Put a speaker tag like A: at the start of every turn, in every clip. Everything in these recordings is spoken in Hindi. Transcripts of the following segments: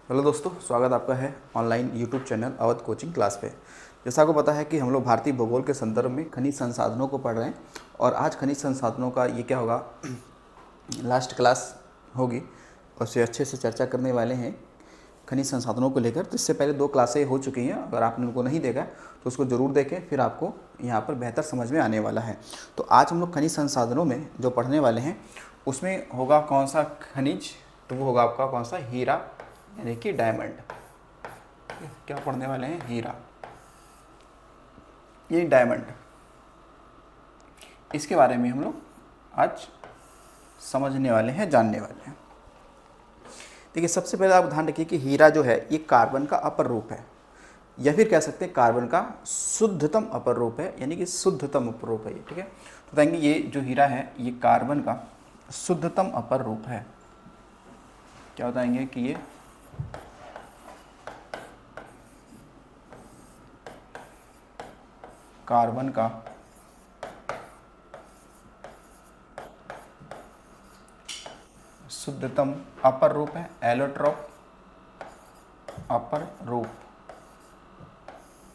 A: हेलो दोस्तों, स्वागत आपका है online YouTube channel Awadh coaching class पे। जैसा आपको पता है कि हम लोग भारतीय भूगोल के संदर्भ में खनिज संसाधनों को पढ़ रहे हैं और आज खनिज संसाधनों का ये क्या होगा लास्ट क्लास होगी और उससे अच्छे से चर्चा करने वाले हैं खनिज संसाधनों को लेकर। तो इससे पहले 2 क्लासें हो चुकी हैं, अगर आपने उनको नहीं देखा तो उसको ज़रूर देखें, फिर आपको यहाँ पर बेहतर समझ में आने वाला है। तो आज हम लोग खनिज संसाधनों में जो पढ़ने वाले हैं उसमें होगा कौन सा खनिज, तो वो होगा आपका कौन सा, हीरा यानी कि डायमंड। क्या पढ़ने वाले हैं, हीरा, ये डायमंड, इसके बारे में हम लोग आज समझने वाले हैं, जानने वाले हैं। देखिए, सबसे पहले आप ध्यान रखिए कि हीरा जो है ये कार्बन का अपर रूप है, या फिर कह सकते हैं कार्बन का शुद्धतम अपर रूप है, यानी कि शुद्धतम अपर रूप है ये। ठीक है, तो बताएंगे ये जो हीरा है ये कार्बन का शुद्धतम अपर रूप है। क्या बताएंगे कि ये कार्बन का शुद्धतम अपर रूप है, एलोट्रॉप अपर रूप,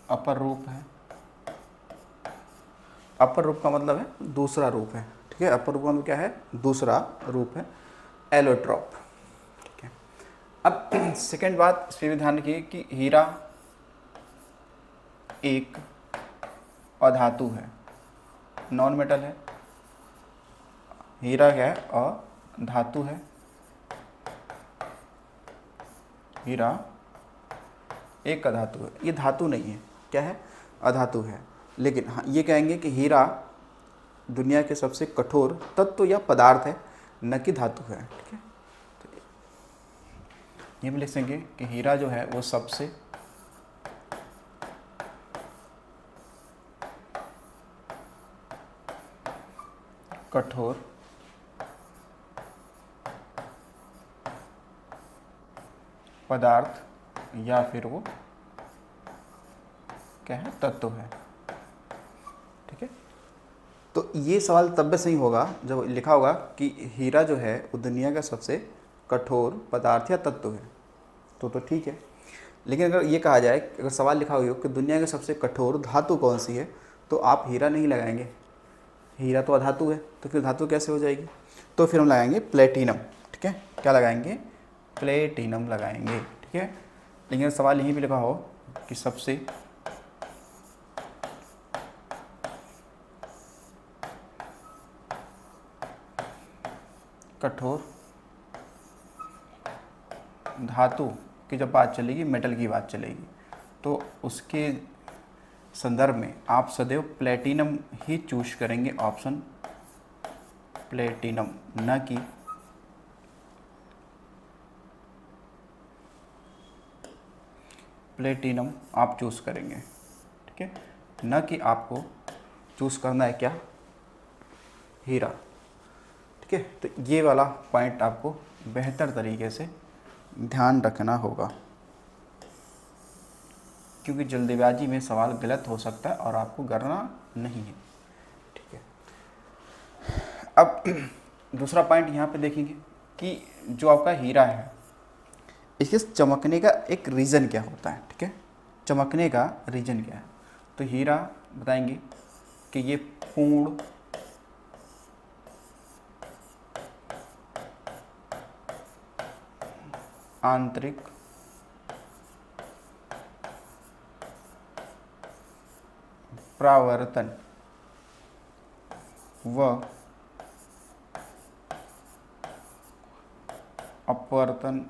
A: अपर रूप है। अपर रूप का मतलब है दूसरा रूप है। ठीक है, अपर रूप का मतलब क्या है, दूसरा रूप है, एलोट्रॉप। ठीक है, अब सेकेंड बात इस पर भी ध्यान रखिए कि हीरा एक अधातु है, नॉन मेटल है। हीरा क्या है, अधातु है। हीरा एक अधातु है, ये धातु नहीं है, क्या है, अधातु है। लेकिन हाँ, ये कहेंगे कि हीरा दुनिया के सबसे कठोर तत्व या पदार्थ है, न कि धातु है। ठीक है, तो ये भी लिख सकेंगे कि हीरा जो है वो सबसे कठोर पदार्थ या फिर वो क्या है, तत्व है। ठीक है, तो ये सवाल तब भी सही होगा जब लिखा होगा कि हीरा जो है वो दुनिया का सबसे कठोर पदार्थ या तत्व है, तो ठीक है। लेकिन अगर ये कहा जाए, अगर सवाल लिखा हुआ हो कि दुनिया की सबसे कठोर धातु कौन सी है, तो आप हीरा नहीं लगाएंगे, हीरा तो अधातु है, तो फिर धातु कैसे हो जाएगी, तो फिर हम लगाएंगे प्लेटिनम। ठीक है, क्या लगाएंगे, प्लेटिनम लगाएंगे। ठीक है, लेकिन सवाल यहीं भी लिखा हो कि सबसे कठोर धातु की जब बात चलेगी, मेटल की बात चलेगी, तो उसके संदर्भ में आप सदैव प्लेटिनम ही चूज करेंगे, ऑप्शन प्लेटिनम, न कि प्लेटिनम आप चूज करेंगे। ठीक है, न कि आपको चूज करना है क्या, हीरा। ठीक है, तो ये वाला पॉइंट आपको बेहतर तरीके से ध्यान रखना होगा, क्योंकि जल्दबाजी में सवाल गलत हो सकता है और आपको करना नहीं है। ठीक है, अब दूसरा पॉइंट यहाँ पे देखेंगे कि जो आपका हीरा है इसके चमकने का एक रीज़न क्या होता है। ठीक है, चमकने का रीज़न क्या है, तो हीरा बताएंगे कि ये पूर्ण आंतरिक परावर्तन व अपवर्तन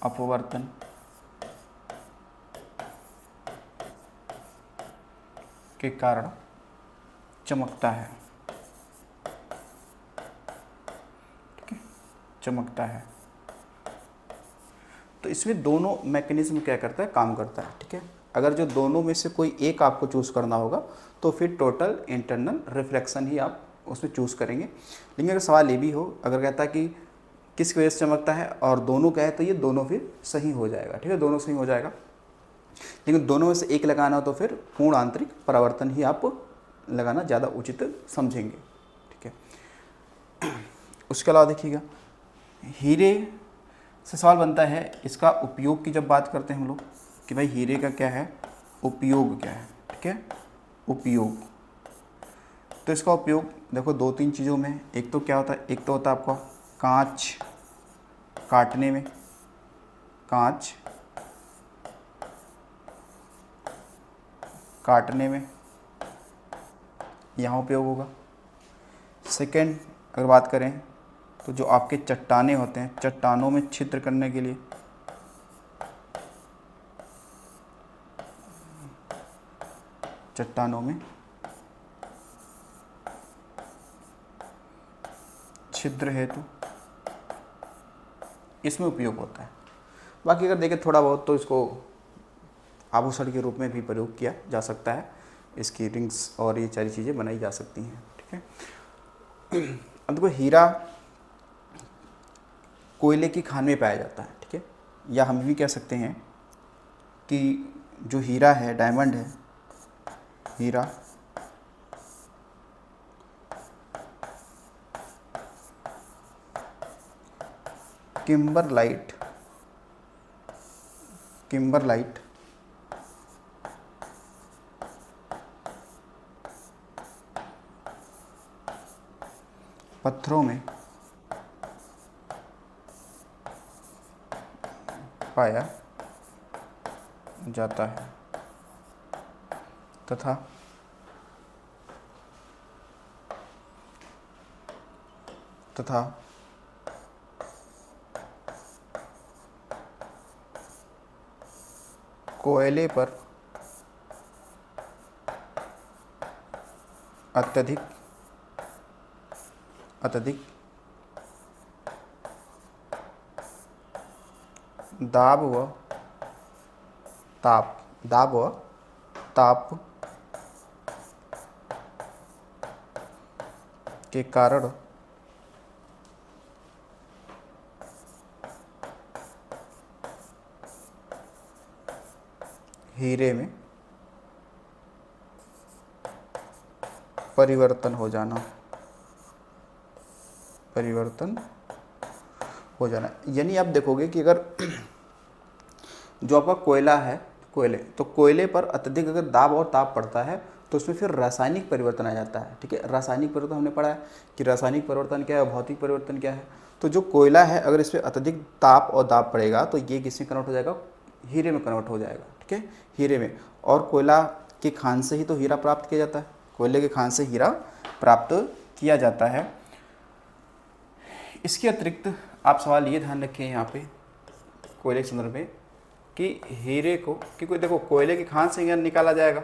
A: अपवर्तन के कारण चमकता है। ठीक है, चमकता है। तो इसमें दोनों मैकेनिज्म क्या करता है, काम करता है। ठीक है, अगर जो दोनों में से कोई एक आपको चूज़ करना होगा तो फिर टोटल इंटरनल रिफ्लेक्शन ही आप उसमें चूज़ करेंगे। लेकिन अगर सवाल ये भी हो, अगर कहता है कि किस वजह से चमकता है और दोनों का है, तो ये दोनों फिर सही हो जाएगा। ठीक है, दोनों सही हो जाएगा। लेकिन दोनों में से एक लगाना हो तो फिर पूर्ण आंतरिक परावर्तन ही आप लगाना ज़्यादा उचित समझेंगे। ठीक है, उसके अलावा देखिएगा हीरे से सवाल बनता है इसका उपयोग की जब बात करते हैं हम लोग कि भाई हीरे का क्या है उपयोग क्या है, ठीक है, उपयोग। तो इसका उपयोग देखो दो तीन चीज़ों में, एक तो क्या होता है, एक तो होता है आपका कांच काटने में, कांच काटने में यहाँ उपयोग होगा। सेकंड अगर बात करें तो जो आपके चट्टाने होते हैं, चट्टानों में छिद्र करने के लिए, चट्टानों में छिद्र हेतु इसमें उपयोग होता है। बाकी अगर देखें थोड़ा बहुत तो इसको आभूषण के रूप में भी प्रयोग किया जा सकता है, इसकी रिंग्स और ये सारी चीज़ें बनाई जा सकती हैं, ठीक है। अब देखो हीरा कोयले की खान में पाया जाता है, ठीक है, या हम भी कह सकते हैं कि जो हीरा है, डायमंड है, हीरा किम्बरलाइट, किम्बरलाइट पत्थरों में पाया जाता है तथा तथा कोयले पर अत्यधिक दाब व ताप के कारण हीरे में परिवर्तन हो जाना, यानी आप देखोगे कि अगर जो आपका कोयला है, तो कोयले पर अत्यधिक अगर दाब और ताप पड़ता है तो उसमें फिर रासायनिक परिवर्तन आ जाता है, ठीक है। रासायनिक परिवर्तन हमने पढ़ा है कि रासायनिक परिवर्तन क्या है, भौतिक परिवर्तन क्या है। तो जो कोयला है अगर इस पर अत्यधिक ताप और दाब पड़ेगा तो ये किसमें कन्वर्ट हो जाएगा, हीरे में कन्वर्ट हो जाएगा, ठीक है, हीरे में। और कोयला की खान से ही तो हीरा प्राप्त किया जाता है, कोयले की खान से हीरा प्राप्त किया जाता है। इसके अतिरिक्त आप सवाल ये ध्यान रखें यहाँ पे कोयले के संदर्भ में कि हीरे को, क्योंकि देखो कोयले की खान से हीरा निकाला जाएगा,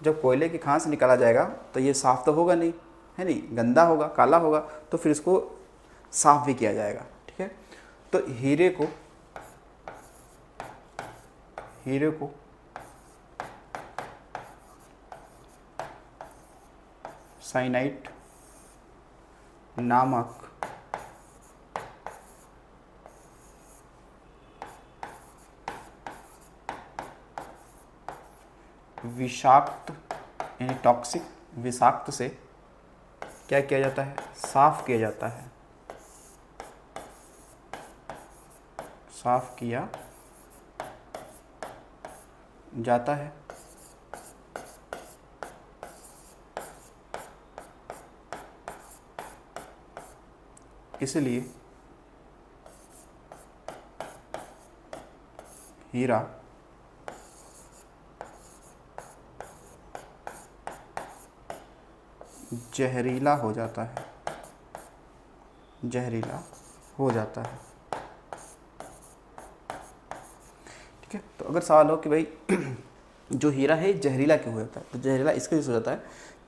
A: जब कोयले की खान से निकाला जाएगा तो ये साफ़ तो होगा नहीं, है नहीं, गंदा होगा, काला होगा, तो फिर इसको साफ़ भी किया जाएगा, ठीक है। तो हीरे को साइनाइट नामक विषाक्त यानी टॉक्सिक, विषाक्त से क्या किया जाता है, साफ किया जाता है, साफ किया जाता है। इसलिए हीरा जहरीला हो जाता है, जहरीला हो जाता है, ठीक है। तो अगर सवाल हो कि भाई जो हीरा है जहरीला क्यों हो जाता है, तो जहरीला इसके वजह से हो जाता है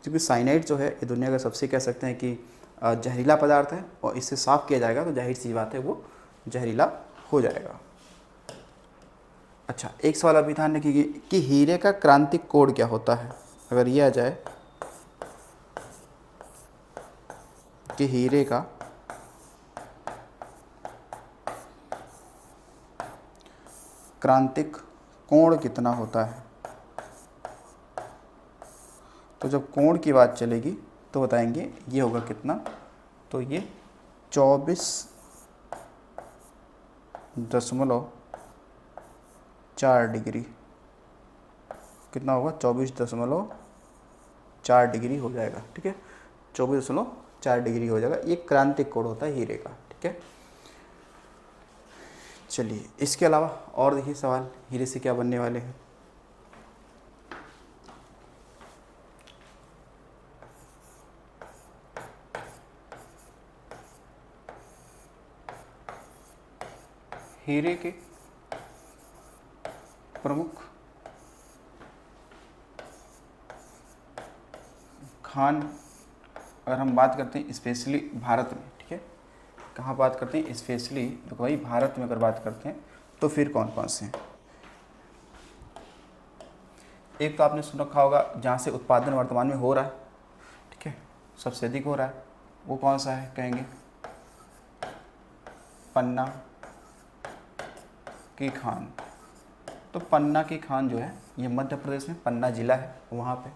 A: क्योंकि साइनाइड जो है ये दुनिया का सबसे कह सकते हैं कि जहरीला पदार्थ है, और इससे साफ़ किया जाएगा तो जाहिर सी बात है वो जहरीला हो जाएगा। अच्छा, एक सवाल अभी ध्यान रखिए कि हीरे का क्रांतिक कोड क्या होता है। अगर ये आ जाए कि हीरे का क्रांतिक कोण कितना होता है, तो जब कोण की बात चलेगी तो बताएंगे ये होगा कितना, तो ये 24 24.4 डिग्री, कितना होगा 24.4 डिग्री हो जाएगा। ठीक है, 24.4 डिग्री हो जाएगा। ये क्रांतिक कोण होता है हीरे का। ठीक है, चलिए इसके अलावा और देखिए सवाल, हीरे से क्या बनने वाले हैं। हीरे के प्रमुख खान अगर हम बात करते हैं स्पेशली भारत में, ठीक है, कहाँ बात करते हैं स्पेशली, तो भाई भारत में अगर बात करते हैं तो फिर कौन कौन से हैं। एक तो आपने सुन रखा होगा जहाँ से उत्पादन वर्तमान में हो रहा है, ठीक है, सबसे अधिक हो रहा है, वो कौन सा है कहेंगे, पन्ना की खान। तो पन्ना की खान जो है ये मध्य प्रदेश में पन्ना जिला है, वहाँ पे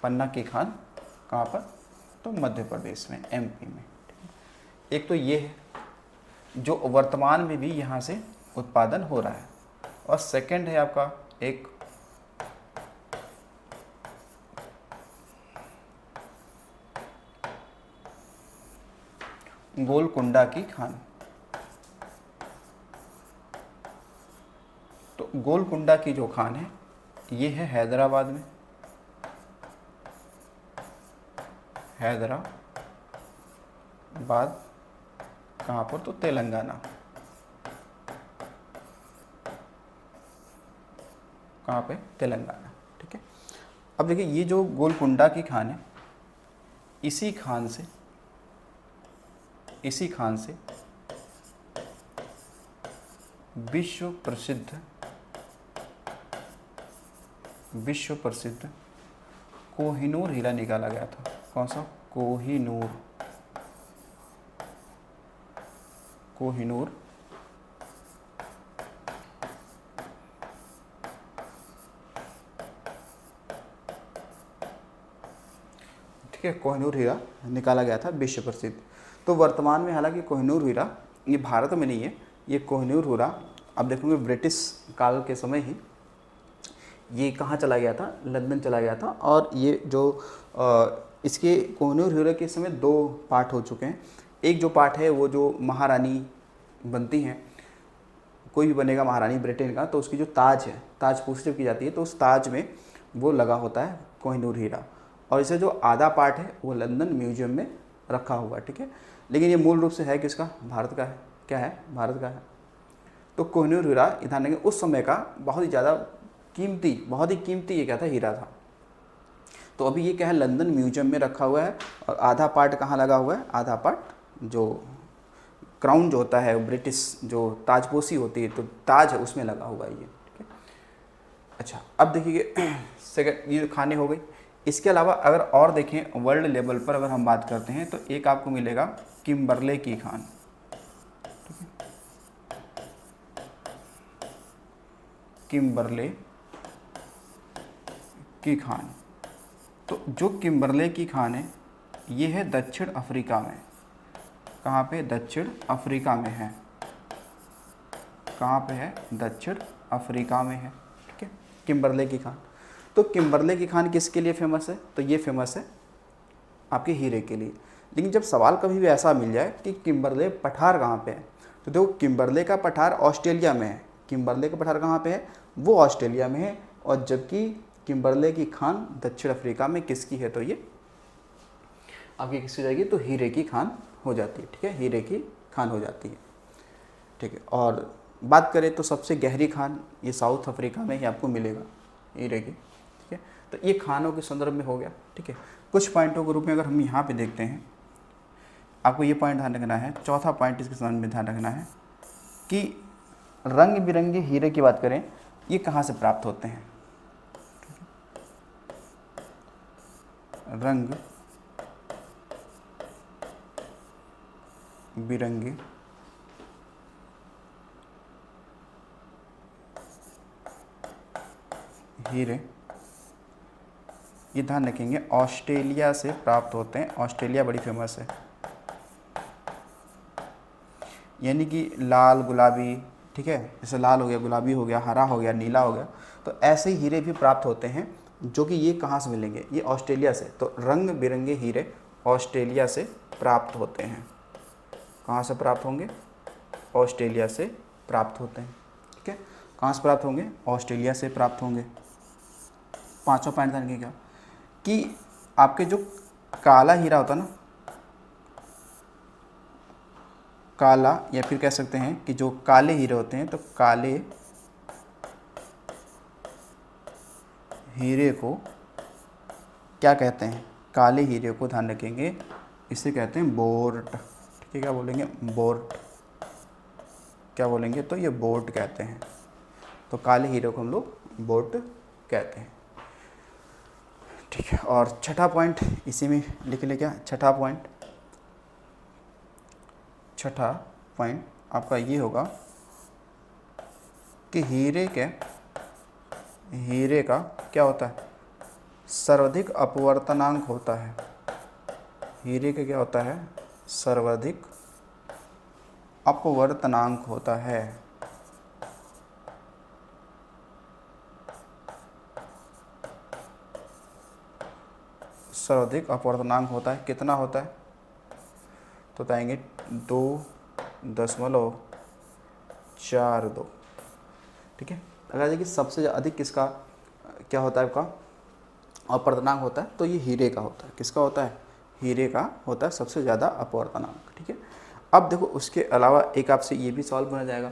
A: पन्ना की खान कहाँ पर, तो मध्य प्रदेश में, एमपी में। एक तो ये है जो वर्तमान में भी यहाँ से उत्पादन हो रहा है, और सेकंड है आपका एक गोलकुंडा की खान। तो गोलकुंडा की जो खान है ये है हैदराबाद में, हैदराबाद कहाँ पर, तो तेलंगाना, कहाँ पे, तेलंगाना। ठीक है, अब देखिए ये जो गोलकुंडा की खान है, इसी खान से विश्व प्रसिद्ध कोहिनूर हीरा निकाला गया था। कौन सा, कोहिनूर ठीक है, कोहिनूर हीरा निकाला गया था विश्व प्रसिद्ध। तो वर्तमान में हालांकि कोहिनूर हीरा ये भारत में नहीं है, ये कोहिनूर हीरा आप देखोगे ब्रिटिश काल के समय ही ये कहाँ चला गया था, लंदन चला गया था। और ये जो इसके कोहिनूर हीरे के समय 2 पार्ट हो चुके हैं। एक जो पार्ट है वो जो महारानी बनती हैं, कोई भी बनेगा महारानी ब्रिटेन का, तो उसकी जो ताज है, ताज पोस्ट की जाती है, तो उस ताज में वो लगा होता है कोहिनूर हीरा। और इसे जो आधा पार्ट है वो लंदन म्यूजियम में रखा हुआ है। ठीक है, लेकिन ये मूल रूप से है किसका, भारत का है। क्या है, भारत का है। तो कोहिनूर हीरा ध्यान रखेंगे उस समय का बहुत ही कीमती ये क्या था, हीरा था। तो अभी ये क्या है, लंदन म्यूजियम में रखा हुआ है। और आधा पार्ट कहाँ लगा हुआ है, आधा पार्ट जो क्राउन जो होता है, ब्रिटिश जो ताजपोशी होती है, तो ताज है उसमें लगा हुआ है ये। ठीक है, अच्छा अब देखिए सेकंड ये खाने हो गई। इसके अलावा अगर और देखें वर्ल्ड लेवल पर अगर हम बात करते हैं तो एक आपको मिलेगा किम्बरले की खान। किम्बरले की खान। तो जो किम्बरले की खान है ये है दक्षिण अफ्रीका में। कहाँ पे, दक्षिण अफ्रीका में है। कहाँ पे है, दक्षिण अफ्रीका में है। ठीक है, किम्बरले की खान। तो किम्बरले की खान किसके लिए फेमस है, तो ये फेमस है आपके हीरे के लिए। लेकिन जब सवाल कभी भी ऐसा मिल जाए कि किम्बरले पठार कहाँ पे है, तो देखो किम्बरले का पठार ऑस्ट्रेलिया में है। किम्बरले का पठार कहाँ पे है, वो ऑस्ट्रेलिया में है। और जबकि किम्बरले की खान दक्षिण अफ्रीका में किसकी है, तो ये आपकी किसकी जाएगी, तो हीरे की खान हो जाती है। ठीक है, हीरे की खान हो जाती है। ठीक है, और बात करें तो सबसे गहरी खान ये साउथ अफ्रीका में ही आपको मिलेगा हीरे की। ठीक है, तो ये खानों के संदर्भ में हो गया। ठीक है, कुछ पॉइंटों के रूप में अगर हम यहाँ पे देखते हैं, आपको ये पॉइंट ध्यान रखना है। चौथा पॉइंट इसके संबंध में ध्यान रखना है कि रंग बिरंगे हीरे की बात करें, ये कहाँ से प्राप्त होते हैं। रंग बिरंगे हीरे ये ध्यान रखेंगे ऑस्ट्रेलिया से प्राप्त होते हैं। ऑस्ट्रेलिया बड़ी फेमस है, यानी कि लाल गुलाबी, ठीक है, जैसे लाल हो गया, गुलाबी हो गया, हरा हो गया, नीला हो गया। तो ऐसे ही हीरे भी प्राप्त होते हैं, जो कि ये कहाँ से मिलेंगे, ये ऑस्ट्रेलिया से। तो रंग बिरंगे हीरे ऑस्ट्रेलिया से प्राप्त होते हैं। कहाँ से प्राप्त होंगे, ऑस्ट्रेलिया से प्राप्त होते हैं। ठीक है, कहाँ से प्राप्त होंगे, ऑस्ट्रेलिया से प्राप्त होंगे। पांचवा पॉइंट ध्यान रखिएगा कि आपके जो काला हीरा होता है ना, काला, या फिर कह सकते हैं कि जो काले हीरे होते हैं, तो काले हीरे को क्या कहते हैं, काले हीरे को ध्यान रखेंगे, इसे कहते हैं बोर्ट। ठीक है, क्या बोलेंगे, बोर्ट। क्या बोलेंगे, तो ये बोर्ट कहते हैं। तो काले हीरे को हम लोग बोर्ट कहते हैं। ठीक है, और छठा पॉइंट इसी में लिख ले, क्या छठा पॉइंट, छठा पॉइंट आपका ये होगा कि हीरे का क्या होता है, सर्वाधिक अपवर्तनांक होता है। हीरे का क्या होता है, सर्वाधिक अपवर्तनांक होता है। सर्वाधिक अपवर्तनांक होता है, कितना होता है, तो बताएंगे 2.42। ठीक है, अगर देखिए सबसे अधिक किसका क्या होता है, आपका अपवर्तनांक होता है, तो ये हीरे का होता है। किसका होता है, हीरे का होता है सबसे ज़्यादा अपवर्तनांक। ठीक है, अब देखो उसके अलावा एक आपसे ये भी सवाल पूछा जाएगा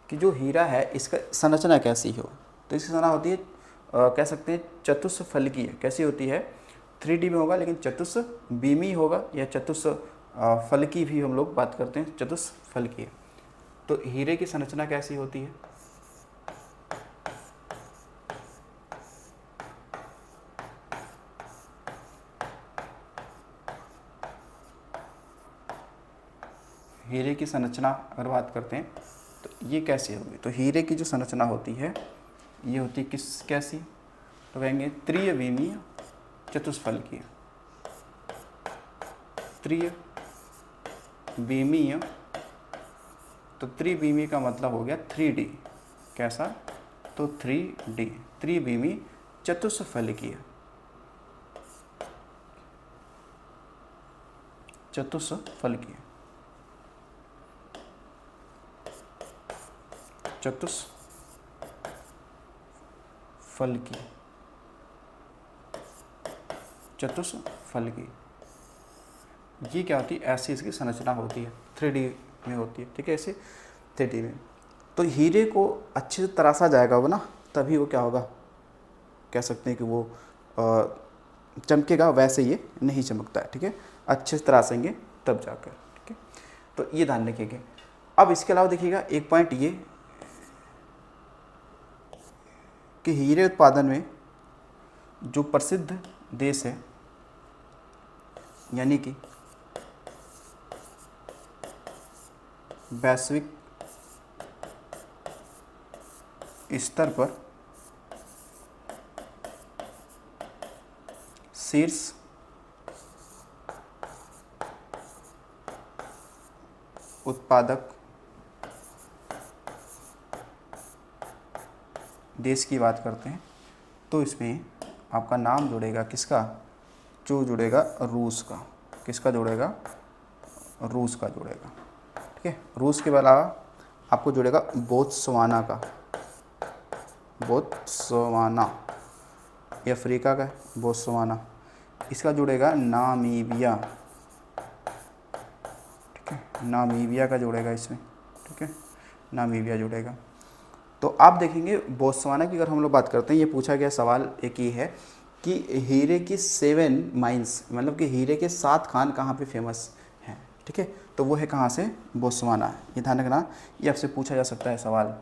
A: कि जो हीरा है इसका संरचना कैसी हो। तो इसकी संरचना होती है कह सकते हैं चतुष्फलकीय। कैसी होती है, 3D में होगा, लेकिन चतुष्बीमी होगा, या फलकी भी हम लोग बात करते हैं, चतुष्फलकीय। तो हीरे की संरचना कैसी होती है, हीरे की संरचना अगर बात करते हैं तो ये कैसी होगी। तो हीरे की जो संरचना होती है ये होती है कैसी, तो कहेंगे त्रिविमीय चतुष्फलकीय। त्रिविमीय, तो त्रिविमीय का मतलब हो गया 3D। कैसा, तो 3D, त्रिविमीय चतुष्फलकीय। चतुष्फलकीय, चतुष्फलकीय, चतुष्फलकीय। ये क्या होती है, ऐसी इसकी संरचना होती है, 3D में होती है। ठीक है, ऐसे 3D में। तो हीरे को अच्छे से तराशा जाएगा वो ना, तभी वो क्या होगा, कह सकते हैं कि वो चमकेगा, वैसे ये नहीं चमकता है। ठीक है, अच्छे से तराशेंगे तब जाकर। ठीक है, तो ये ध्यान रखिएगा। अब इसके अलावा देखिएगा एक पॉइंट ये कि हीरे उत्पादन में जो प्रसिद्ध देश है, यानी कि वैश्विक स्तर पर शीर्ष उत्पादक देश की बात करते हैं, तो इसमें आपका नाम जुड़ेगा किसका, जो जुड़ेगा रूस का। किसका जुड़ेगा, रूस का जुड़ेगा। ठीक है, रूस के अलावा आपको जुड़ेगा बोत्सवाना का। बोत्सवाना ये अफ्रीका का है, बोत्सवाना। इसका जुड़ेगा नामीबिया। ठीक है, नामीबिया का जुड़ेगा इसमें। ठीक है, नामीबिया जुड़ेगा। तो आप देखेंगे बोत्सवाना की अगर हम लोग बात करते हैं, ये पूछा गया सवाल एक ये है कि हीरे की 7 माइंस, मतलब कि हीरे के 7 खान कहाँ पे फेमस हैं। ठीक है, तो वो है कहाँ से, बोत्सवाना। ये ध्यान रखना, ये आपसे पूछा जा सकता है सवाल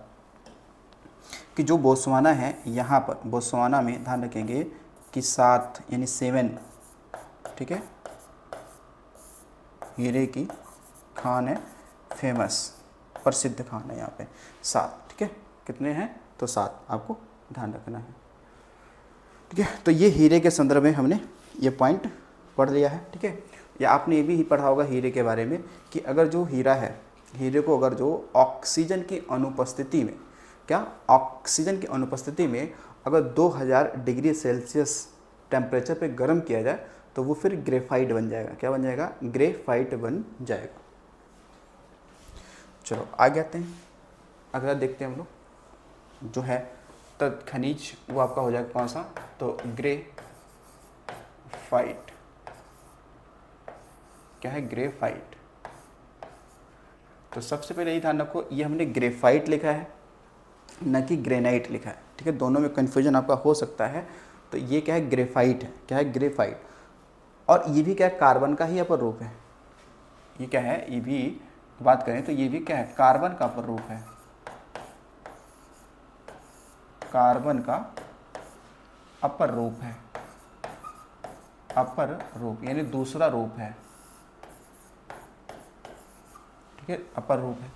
A: कि जो बोत्सवाना है, यहाँ पर बोत्सवाना में ध्यान रखेंगे कि 7 यानी 7, ठीक है, हीरे की खान है फेमस, प्रसिद्ध खान है यहाँ पे 7। ठीक है, कितने हैं, तो 7 आपको ध्यान रखना है। ठीक है, तो ये हीरे के संदर्भ में हमने ये पॉइंट पढ़ लिया है। ठीक है, या आपने ये भी पढ़ा होगा हीरे के बारे में कि अगर जो हीरा है हीरे को अगर जो ऑक्सीजन की अनुपस्थिति में, क्या ऑक्सीजन की अनुपस्थिति में अगर 2000 डिग्री सेल्सियस टेम्परेचर पे गर्म किया जाए तो वो फिर ग्रेफाइट बन जाएगा। क्या बन जाएगा? ग्रेफाइट बन जाएगा। चलो आगे आते हैं, अगला देखते हैं हम लोग जो है तत् खनिज, वो आपका हो जाएगा कौन सा? तो ग्रेफाइट। क्या है? ग्रेफाइट। तो सबसे पहले ये ध्यान रखो, ये हमने ग्रेफाइट लिखा है न कि ग्रेनाइट लिखा है, ठीक है? दोनों में कन्फ्यूजन आपका हो सकता है। तो ये क्या है? ग्रेफाइट है। क्या है? ग्रेफाइट। और ये भी क्या है? कार्बन का ही अपर रूप है। ये क्या है? ये भी बात करें तो ये भी क्या है? कार्बन का अपर रूप है। कार्बन का अपर रूप है। अपर रूप यानी दूसरा रूप है, ठीक है? अपर रूप है।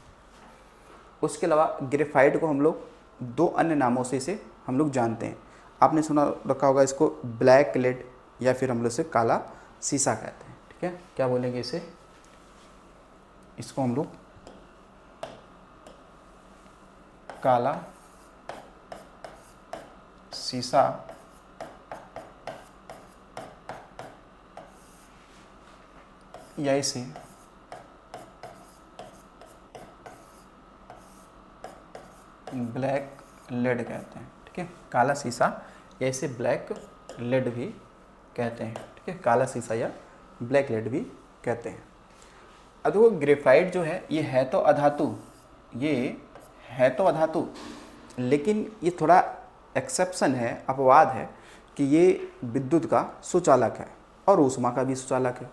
A: उसके अलावा ग्रेफाइट को हम लोग दो अन्य नामों से इसे हम लोग जानते हैं। आपने सुना रखा होगा इसको ब्लैक लेड, या फिर हम लोग इसे काला सीसा कहते हैं, ठीक है? क्या बोलेंगे इसे? इसको हम लोग काला सीसा या इसे ब्लैक लेड कहते हैं, ठीक है? काला सीसा या इसे ब्लैक लेड भी कहते हैं, ठीक है? काला सीसा या ब्लैक लेड भी कहते हैं। अब देखो ग्रेफाइट जो है ये है तो अधातु, ये है तो अधातु, लेकिन ये थोड़ा एक्सेप्शन है, अपवाद है कि ये विद्युत का सुचालक है और ऊष्मा का भी सुचालक है।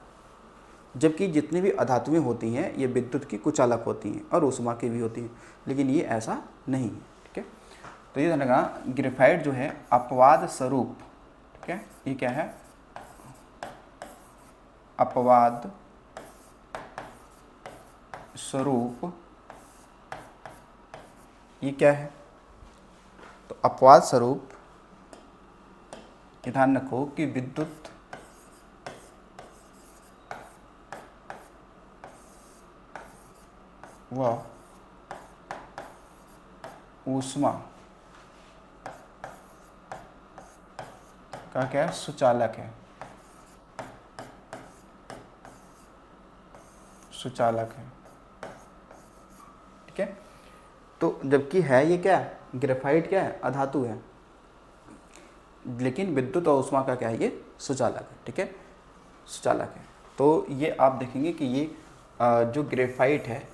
A: जबकि जितनी भी अधातुएं होती हैं ये विद्युत की कुचालक होती हैं और ऊष्मा की भी होती हैं, लेकिन ये ऐसा नहीं है, ठीक है? तो ये ध्यान रखना, ग्रेफाइट जो है अपवाद स्वरूप, ठीक है? ये क्या है? अपवाद स्वरूप। ये क्या है? तो अपवाद स्वरूप ध्यान रखो कि विद्युत व ऊष्मा का क्या है? सुचालक है। सुचालक है, ठीक है? तो जबकि है ये क्या? ग्रेफाइट क्या है? अधातु है, लेकिन विद्युत और ऊष्मा का क्या है? ये सुचालक है, ठीक है? सुचालक है। तो ये आप देखेंगे कि ये जो ग्रेफाइट है,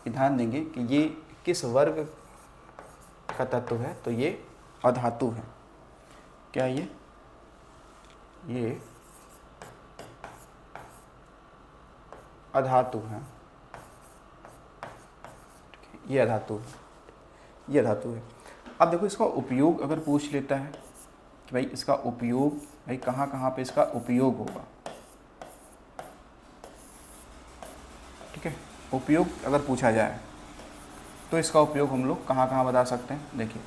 A: ध्यान देंगे कि ये किस वर्ग का तत्व है? तो ये अधातु है। क्या ये अधातु है, ये अधातु है, ये अधातु है। अब देखो इसका उपयोग अगर पूछ लेता है कि भाई इसका उपयोग, भाई कहाँ कहाँ पे इसका उपयोग होगा, ठीक है? उपयोग अगर पूछा जाए तो इसका उपयोग हम लोग कहाँ कहाँ बता सकते हैं? देखिए,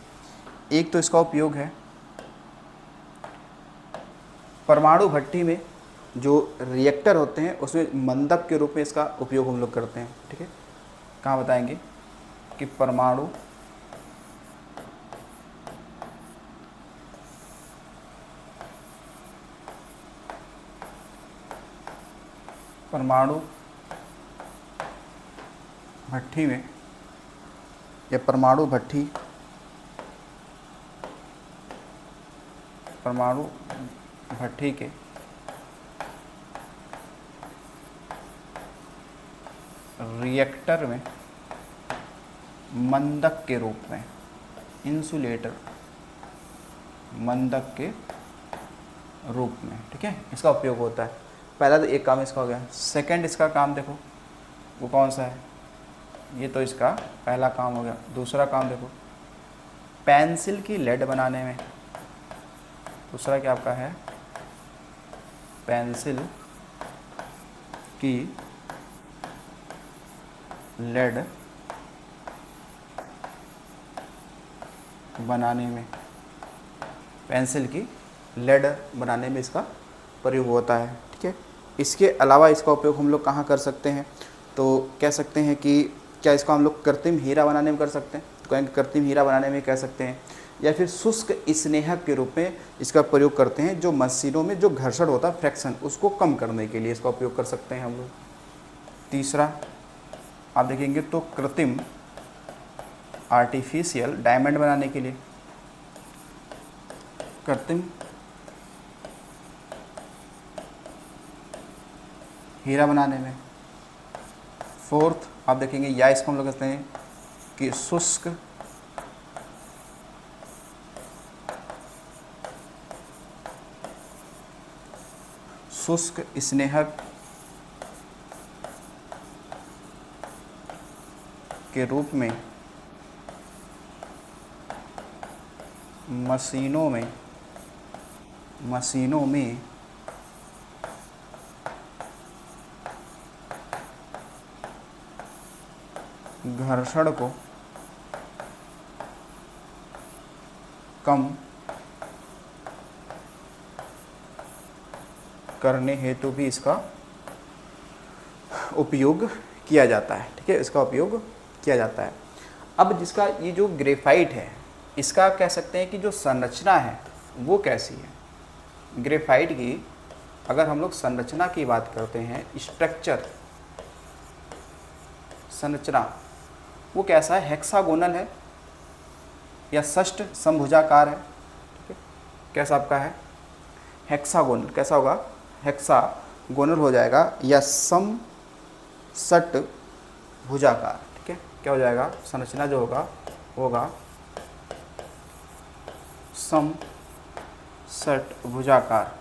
A: एक तो इसका उपयोग है परमाणु भट्टी में, जो रिएक्टर होते हैं उसमें मंदक के रूप में इसका उपयोग हम लोग करते हैं, ठीक है? कहाँ बताएंगे कि परमाणु भट्टी में या परमाणु भट्टी के रिएक्टर में मंदक के रूप में, इंसुलेटर, मंदक के रूप में, ठीक है? इसका उपयोग होता है। पहला तो एक काम इसका हो गया। सेकंड इसका काम देखो वो कौन सा है? ये तो इसका पहला काम हो गया। दूसरा काम देखो, पेंसिल की लेड बनाने में, दूसरा क्या आपका है? पेंसिल की लेड बनाने में, पेंसिल की लेड बनाने में इसका प्रयोग होता है, ठीक है? इसके अलावा इसका उपयोग हम लोग कहाँ कर सकते हैं? तो कह सकते हैं कि क्या इसको हम लोग कृत्रिम हीरा बनाने में कर सकते हैं, तो कहेंगे कृत्रिम हीरा बनाने में कह सकते हैं। या फिर शुष्क स्नेहक के रूप में इसका प्रयोग करते हैं, जो मशीनों में जो घर्षण होता है फ्रैक्शन उसको कम करने के लिए इसका उपयोग कर सकते हैं हम लोग। तीसरा आप देखेंगे तो कृत्रिम आर्टिफिशियल डायमंड बनाने के लिए, कृत्रिम हीरा बनाने में। फोर्थ आप देखेंगे या इसको हम लोग कहते हैं कि शुष्क स्नेहक के रूप में मशीनों में घर्षण को कम करने हेतु भी इसका उपयोग किया जाता है। ठीक है, इसका उपयोग किया जाता है। अब जिसका ये जो ग्रेफाइट है, इसका कह सकते हैं कि जो संरचना है वो कैसी है। ग्रेफाइट की अगर हम लोग संरचना की बात करते हैं, स्ट्रक्चर संरचना, वो कैसा है, हेक्सागोनल है या षष्ठ समभुजाकार है। ठीक है, कैसा आपका है, हेक्सागोनल। कैसा होगा, हेक्सागोनल हो जाएगा या समषट भुजाकार। ठीक है, क्या हो जाएगा, संरचना जो होगा समषट भुजाकार।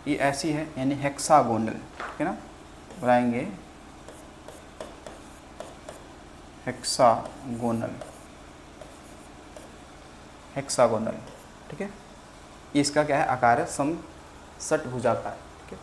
A: ये ऐसी है यानी हेक्सागोनल। ठीक है ना, बनाएंगे हेक्सागोनल। ठीक है, इसका क्या है, आकार है समषट भुजाकार। ठीक है,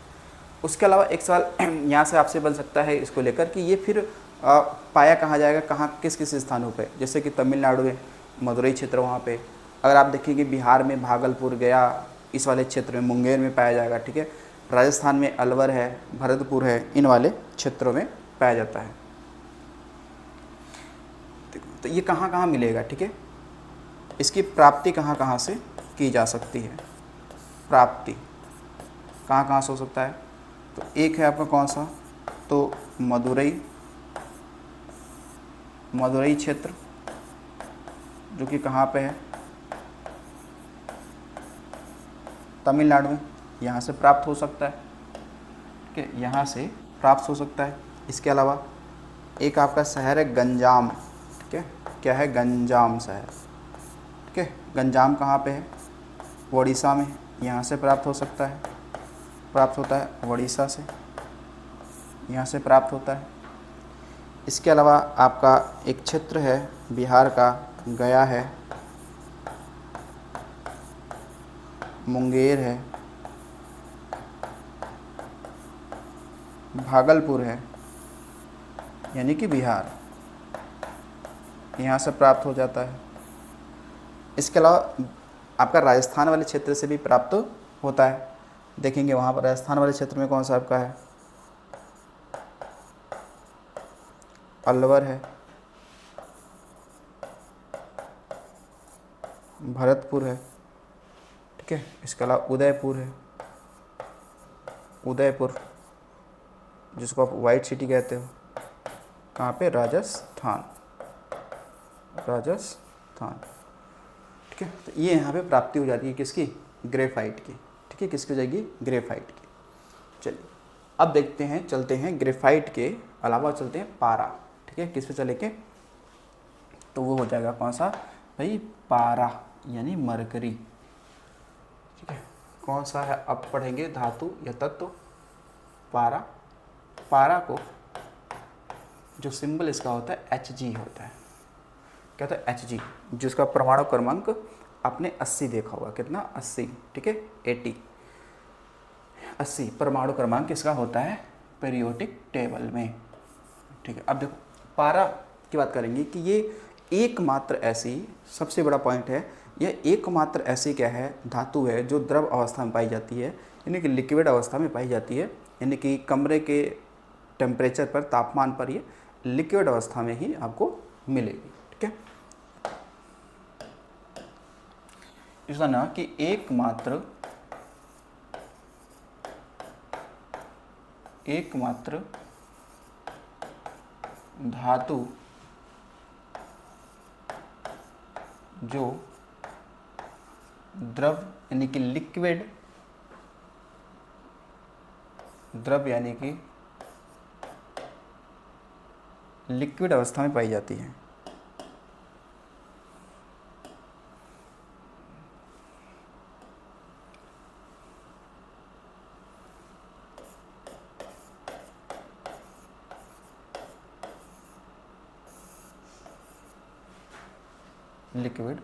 A: उसके अलावा एक सवाल यहाँ से आपसे बन सकता है इसको लेकर कि ये फिर पाया कहाँ जाएगा, कहाँ किस किस स्थानों पे, जैसे कि तमिलनाडु में मदुरई क्षेत्र, वहाँ पे अगर आप देखेंगे बिहार में भागलपुर, गया, इस वाले क्षेत्र में मुंगेर में पाया जाएगा। ठीक है, राजस्थान में अलवर है, भरतपुर है, इन वाले क्षेत्रों में पाया जाता है। तो ये कहाँ कहाँ मिलेगा। ठीक है, इसकी प्राप्ति कहाँ कहाँ से की जा सकती है, प्राप्ति कहाँ कहाँ से हो सकता है। तो एक है आपका कौन सा, तो मदुरई क्षेत्र, जो कि कहाँ पे है, तमिलनाडु में, यहाँ से प्राप्त हो सकता है। ठीक है, यहाँ से प्राप्त हो सकता है। इसके अलावा एक आपका शहर है गंजाम। ठीक है, क्या है, गंजाम शहर। ठीक है, गंजाम कहाँ पे है, उड़ीसा में, यहाँ से प्राप्त हो सकता है, प्राप्त होता है उड़ीसा से, यहाँ से प्राप्त होता है। इसके अलावा आपका एक क्षेत्र है बिहार का, गया है, मुंगेर है, भागलपुर है, यानी कि बिहार, यहाँ से प्राप्त हो जाता है। इसके अलावा आपका राजस्थान वाले क्षेत्र से भी प्राप्त होता है। देखेंगे वहाँ पर राजस्थान वाले क्षेत्र में कौन सा आपका है, अलवर है, भरतपुर है। ठीक है, इसके अलावा उदयपुर है, उदयपुर जिसको आप वाइट सिटी कहते हो, कहाँ पे, राजस्थान। ठीक है, तो ये यहाँ पे प्राप्ति हो जाती है किसकी, ग्रेफाइट की। ठीक है, किसकी हो जाएगी, ग्रेफाइट की। चलिए अब देखते हैं, चलते हैं ग्रेफाइट के अलावा चलते हैं पारा। ठीक है, किस पे चलेंगे, तो वो हो जाएगा कौन सा भाई, पारा यानी मरकरी। ठीक है, कौन सा है, अब पढ़ेंगे धातु या तत्व, पारा। पारा को जो सिंबल इसका होता है Hg होता है। क्या होता है, Hg, जिसका परमाणु क्रमांक आपने 80 देखा होगा, कितना, 80। ठीक है, 80 परमाणु क्रमांक इसका होता है पीरियोडिक टेबल में। ठीक है, अब देखो पारा की बात करेंगे कि ये एकमात्र ऐसी, सबसे बड़ा पॉइंट है, यह एकमात्र ऐसी क्या है, धातु है जो द्रव अवस्था में पाई जाती है, यानी कि लिक्विड अवस्था में पाई जाती है, यानी कि कमरे के टेम्परेचर पर, तापमान पर ये लिक्विड अवस्था में ही आपको मिलेगी। ठीक है, इसका ना कि एकमात्र धातु जो द्रव यानी कि लिक्विड, द्रव यानी कि लिक्विड अवस्था में पाई जाती है। लिक्विड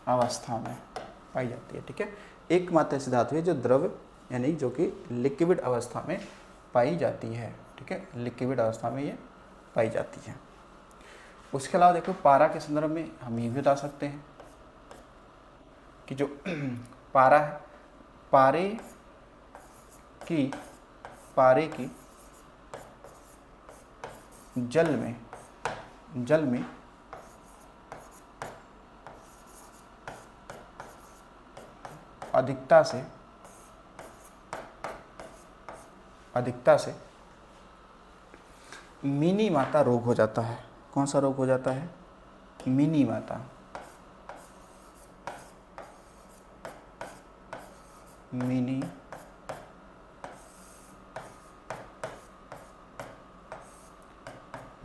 A: अवस्था में पाई जाती है। ठीक है, एकमात्र ऐसी धातु है जो द्रव यानी जो कि लिक्विड अवस्था में पाई जाती है। ठीक है, लिक्विड अवस्था में ये पाई जाती है। उसके अलावा देखो पारा के संदर्भ में हम ये भी बता सकते हैं कि जो पारा है, पारे की जल में अधिकता से मिनी माता रोग हो जाता है। कौन सा रोग हो जाता है? मिनी माता। मिनी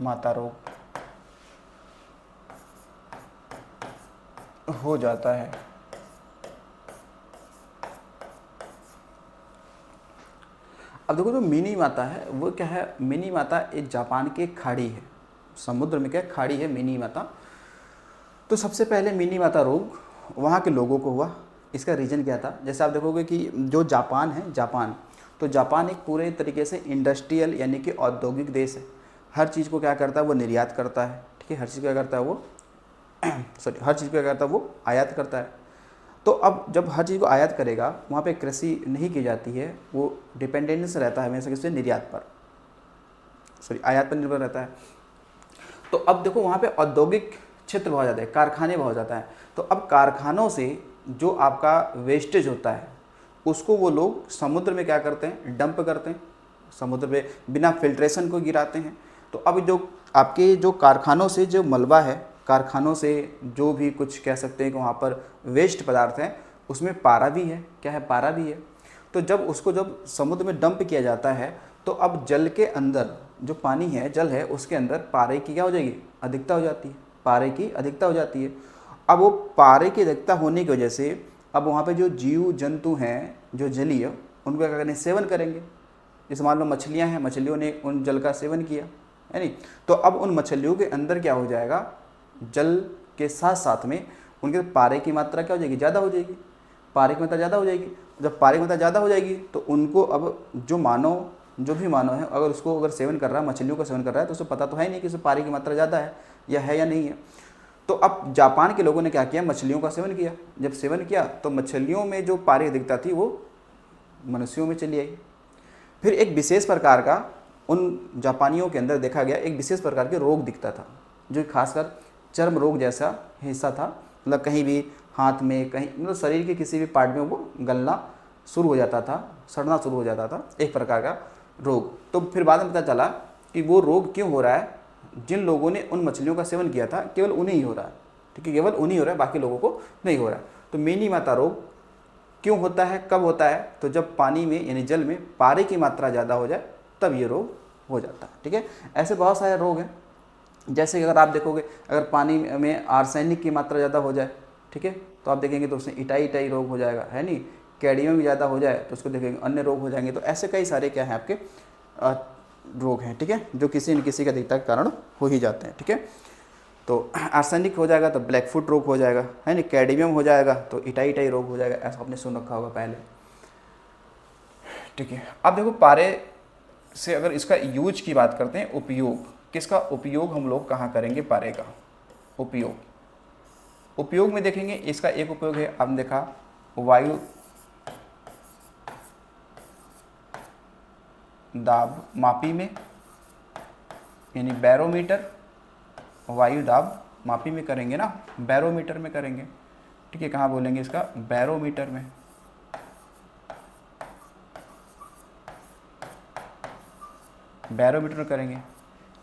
A: माता रोग हो जाता है। अब देखो जो मिनी माता है वो क्या है? मिनी माता एक जापान की एक खाड़ी है, समुद्र में क्या खाड़ी है मिनी माता। तो सबसे पहले मिनी माता रोग वहाँ के लोगों को हुआ। इसका रीज़न क्या था? जैसे आप देखोगे कि जो जापान है, तो जापान एक पूरे तरीके से इंडस्ट्रियल यानी कि औद्योगिक देश है। हर चीज़ को क्या करता है? वो निर्यात करता है। ठीक है, हर चीज़ क्या करता है वो हर चीज़ को क्या करता है वो आयात करता है। तो अब जब हर चीज़ को आयात करेगा, वहाँ पे कृषि नहीं की जाती है, वो डिपेंडेंस रहता है हमेशा किससे? निर्यात पर, आयात पर निर्भर रहता है। तो अब देखो वहाँ पे औद्योगिक क्षेत्र बहुत ज़्यादा है, कारखाने बहुत ज़्यादा है। तो अब कारखानों से जो आपका वेस्टेज होता है उसको वो लोग समुद्र में क्या करते हैं? डंप करते हैं, समुद्र में बिना फिल्ट्रेशन को गिराते हैं। तो अब जो आपके जो कारखानों से जो मलबा है, कारखानों से जो भी कुछ कह सकते हैं कि वहाँ पर वेस्ट पदार्थ हैं, उसमें पारा भी है। क्या है? पारा भी है। तो जब समुद्र में डंप किया जाता है तो अब जल के अंदर जो पानी है, जल है, उसके अंदर पारे की क्या हो जाएगी? अधिकता हो जाती है। पारे की अधिकता हो जाती है। अब वो पारे की अधिकता होने की वजह से अब वहाँ पे जो जीव जंतु हैं, जो जलीय, उनको क्या करेंगे? सेवन करेंगे। जैसे मान लो मछलियाँ हैं, मछलियों ने उन जल का सेवन किया, है नहीं? तो अब उन मछलियों के अंदर क्या हो जाएगा? जल के साथ साथ में उनके पारे की मात्रा क्या हो जाएगी? ज़्यादा हो जाएगी। पारे की मात्रा ज़्यादा हो जाएगी। जब पारे की मात्रा ज़्यादा हो जाएगी तो उनको अब जो भी मानव है, अगर सेवन कर रहा है, मछलियों का सेवन कर रहा है, तो उसे पता तो है नहीं कि उसे पारे की मात्रा ज़्यादा है या नहीं है। तो अब जापान के लोगों ने क्या किया? मछलियों का सेवन किया। जब सेवन किया तो मछलियों में जो पारे अधिकता थी वो मनुष्यों में चली आई। फिर एक विशेष प्रकार का उन जापानियों के अंदर देखा गया, एक विशेष प्रकार के रोग दिखता था, जो खासकर चर्म रोग जैसा हिस्सा था। मतलब कहीं भी हाथ में, कहीं मतलब शरीर के किसी भी पार्ट में वो गलना शुरू हो जाता था, सड़ना शुरू हो जाता था, एक प्रकार का रोग। तो फिर बाद में पता चला कि वो रोग क्यों हो रहा है? जिन लोगों ने उन मछलियों का सेवन किया था केवल उन्हें ही हो रहा है। ठीक है, केवल उन्हीं हो रहा है, बाकी लोगों को नहीं हो रहा है। तो मिनी माता रोग क्यों होता है, कब होता है? तो जब पानी में यानी जल में पारे की मात्रा ज़्यादा हो जाए तब ये रोग हो जाता है। ठीक है, ऐसे बहुत सारे रोग हैं। जैसे कि अगर आप देखोगे, अगर पानी में आर्सेनिक की मात्रा ज़्यादा हो जाए, ठीक है, तो आप देखेंगे तो उसमें इटाई रोग हो जाएगा, है नहीं? कैडमियम ज़्यादा हो जाए तो उसको देखेंगे अन्य रोग हो जाएंगे। तो ऐसे कई सारे क्या हैं आपके रोग हैं। ठीक है, जो किसी न किसी का अधिकता के कारण हो ही जाते हैं। ठीक है, तो आर्सेनिक हो जाएगा तो ब्लैक फुट रोग हो जाएगा, है नहीं? कैडमियम हो जाएगा तो इटाई रोग हो जाएगा। ऐसा आपने सुन रखा होगा पहले। ठीक है, अब देखो पारे से अगर इसका यूज की बात करते हैं, उपयोग, किसका उपयोग हम लोग कहाँ करेंगे, पारे का उपयोग में देखेंगे। इसका एक उपयोग है, आपने देखा वायु दाब मापी में, यानी बैरोमीटर, वायु दाब मापी में करेंगे ना, बैरोमीटर में करेंगे, ठीक है। कहाँ बोलेंगे इसका, बैरोमीटर में। बैरोमीटर में करेंगे।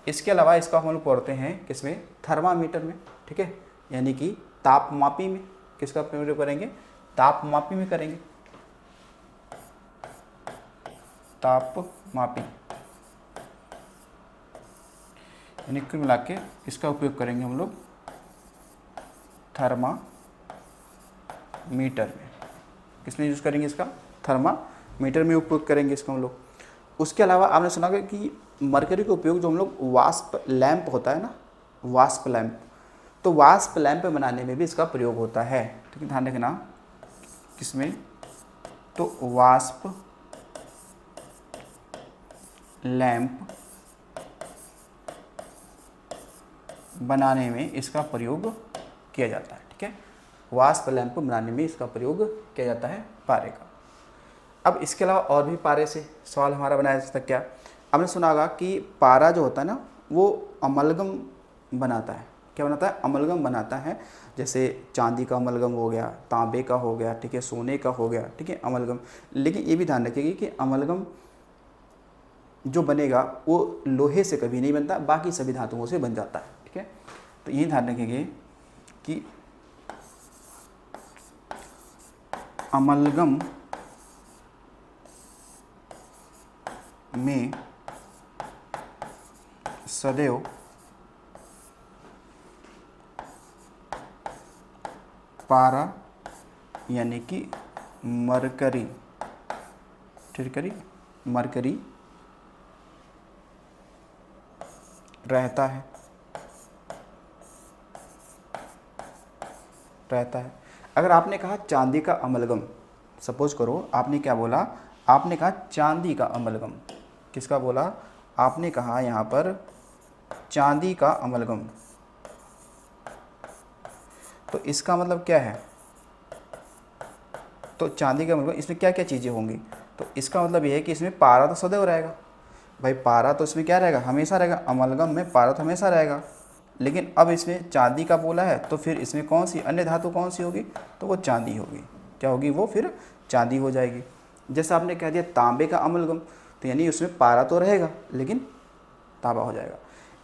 A: इसके अलावा इसका हम लोग पढ़ते हैं किसमें, थर्मामीटर में, ठीक है, यानी कि तापमापी में। किसका प्रयोग करेंगे, तापमापी में करेंगे, तापमापी, यानी कुल मिला के इसका उपयोग करेंगे हम लोग थर्मामीटर में। किसमें यूज़ करेंगे इसका, थर्मामीटर में उपयोग करेंगे इसका हम लोग। उसके अलावा आपने सुना होगा कि मरकरी का उपयोग जो हम लोग वाष्प लैंप होता है ना, वाष्प लैंप, तो वाष्प लैंप बनाने में भी इसका प्रयोग होता है, ठीक है, ध्यान रखना। किसमें, तो वाष्प लैंप बनाने में इसका प्रयोग किया जाता है, ठीक है। वाष्प लैंप बनाने में इसका प्रयोग किया जाता है पारे का। अब इसके अलावा और भी पारे से सवाल हमारा बनाया जा सकता है। क्या आपने सुना होगा कि पारा जो होता है ना, वो अमलगम बनाता है। क्या बनाता है, अमलगम बनाता है। जैसे चांदी का अमलगम हो गया, तांबे का हो गया, ठीक है, सोने का हो गया, ठीक है, अमलगम। लेकिन ये भी ध्यान रखिएगा कि अमलगम जो बनेगा वो लोहे से कभी नहीं बनता, बाकी सभी धातुओं से बन जाता है, ठीक है। तो ये ध्यान रखेंगे कि अमलगम में सदैव पारा यानी कि मरकरी, मरकरी रहता है। अगर आपने कहा चांदी का अमलगम, सपोज करो आपने क्या बोला, आपने कहा चांदी का अमलगम। किसका बोला, आपने कहा यहाँ पर चांदी का अमलगम। तो इसका मतलब क्या है, तो चांदी का अमलगम, इसमें क्या क्या चीज़ें होंगी, तो इसका मतलब ये है कि इसमें पारा तो सदैव रहेगा। भाई पारा तो इसमें क्या रहेगा, हमेशा रहेगा। अमलगम में पारा तो हमेशा रहेगा। लेकिन अब इसमें चांदी का बोला है, तो फिर इसमें कौन सी अन्य धातु कौन सी होगी, तो वो चांदी होगी। क्या होगी, वो फिर चांदी हो जाएगी। जैसे आपने कह दिया तांबे का अमलगम, तो यानी उसमें पारा तो रहेगा लेकिन तांबा हो जाएगा।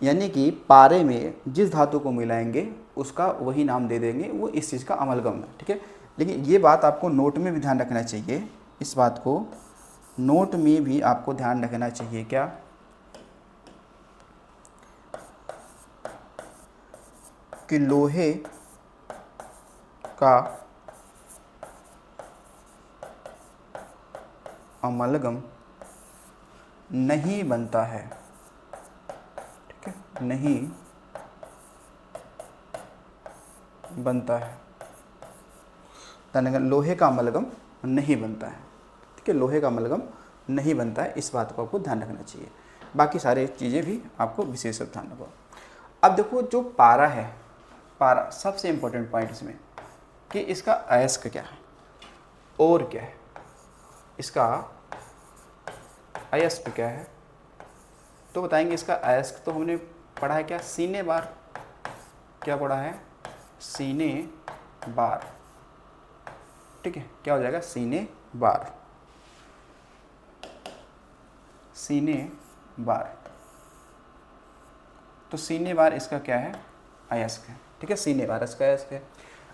A: यानी कि पारे में जिस धातु को मिलाएंगे उसका वही नाम दे देंगे, वो इस चीज़ का अमलगम है, ठीक है। लेकिन ये बात आपको नोट में भी ध्यान रखना चाहिए, इस बात को नोट में भी आपको ध्यान रखना चाहिए। क्या, कि लोहे का अमलगम नहीं बनता है, ठीक है, नहीं बनता है। लोहे का अमलगम नहीं बनता है, ठीक है, लोहे का अमलगम नहीं बनता है। इस बात को आपको ध्यान रखना चाहिए। बाकी सारे चीज़ें भी आपको विशेष ध्यान रखो। अब देखो जो पारा है, पारा सबसे इम्पोर्टेंट पॉइंट इसमें कि इसका अयस्क क्या है और क्या है, इसका अयस्क क्या है, तो बताएंगे। इसका अयस्क तो हमने पढ़ा है क्या, सीने बार। क्या पढ़ा है, सीने बार, ठीक है। क्या हो जाएगा, सीने बार, सीने बार। तो सीने बार इसका क्या है, अयस्क है, ठीक है, सीने बार इसका अयस्क है।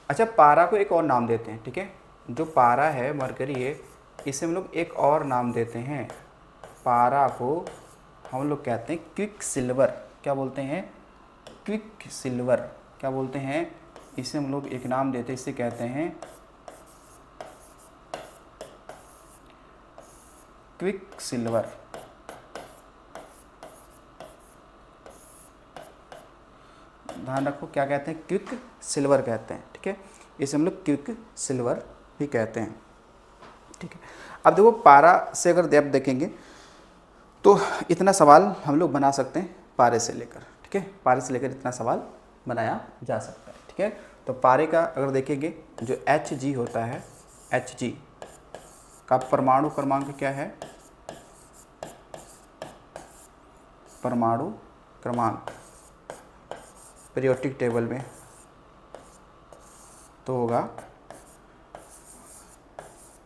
A: अच्छा, पारा को एक और नाम देते हैं, ठीक है। जो पारा है, मरकरी है, इसे हम लोग एक और नाम देते हैं। पारा को हम लोग कहते हैं क्विक सिल्वर। क्या बोलते हैं, क्विक सिल्वर। क्या बोलते हैं, इसे हम लोग एक नाम देते हैं, इसे कहते हैं क्विक सिल्वर। ध्यान रखो, क्या कहते हैं, क्विक सिल्वर कहते हैं, ठीक है। इसे हम लोग क्विक सिल्वर भी कहते हैं, ठीक है। अब देखो पारा से अगर आप देखेंगे तो इतना सवाल हम लोग बना सकते हैं पारे से लेकर, ठीक है, पारे से लेकर इतना सवाल बनाया जा सकता है, ठीक है। तो पारे का अगर देखेंगे जो Hg होता है, Hg का परमाणु क्रमांक क्या है, परमाणु क्रमांक पीरियोडिक टेबल में तो होगा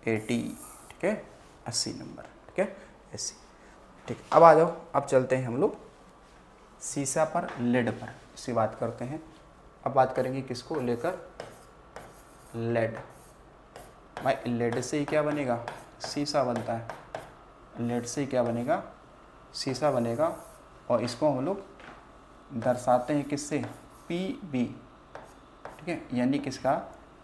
A: 80, ठीक है, 80 नंबर, ठीक है, 80। ठीक, अब आ जाओ, अब चलते हैं हम लोग सीसा पर, लेड पर, इसकी बात करते हैं। अब बात करेंगे किसको लेकर, लेड। भाई लेड से ही क्या बनेगा, सीसा बनता है, लेड से ही क्या बनेगा, सीसा बनेगा। और इसको हम लोग दर्शाते हैं किससे, Pb, ठीक है, यानी किसका,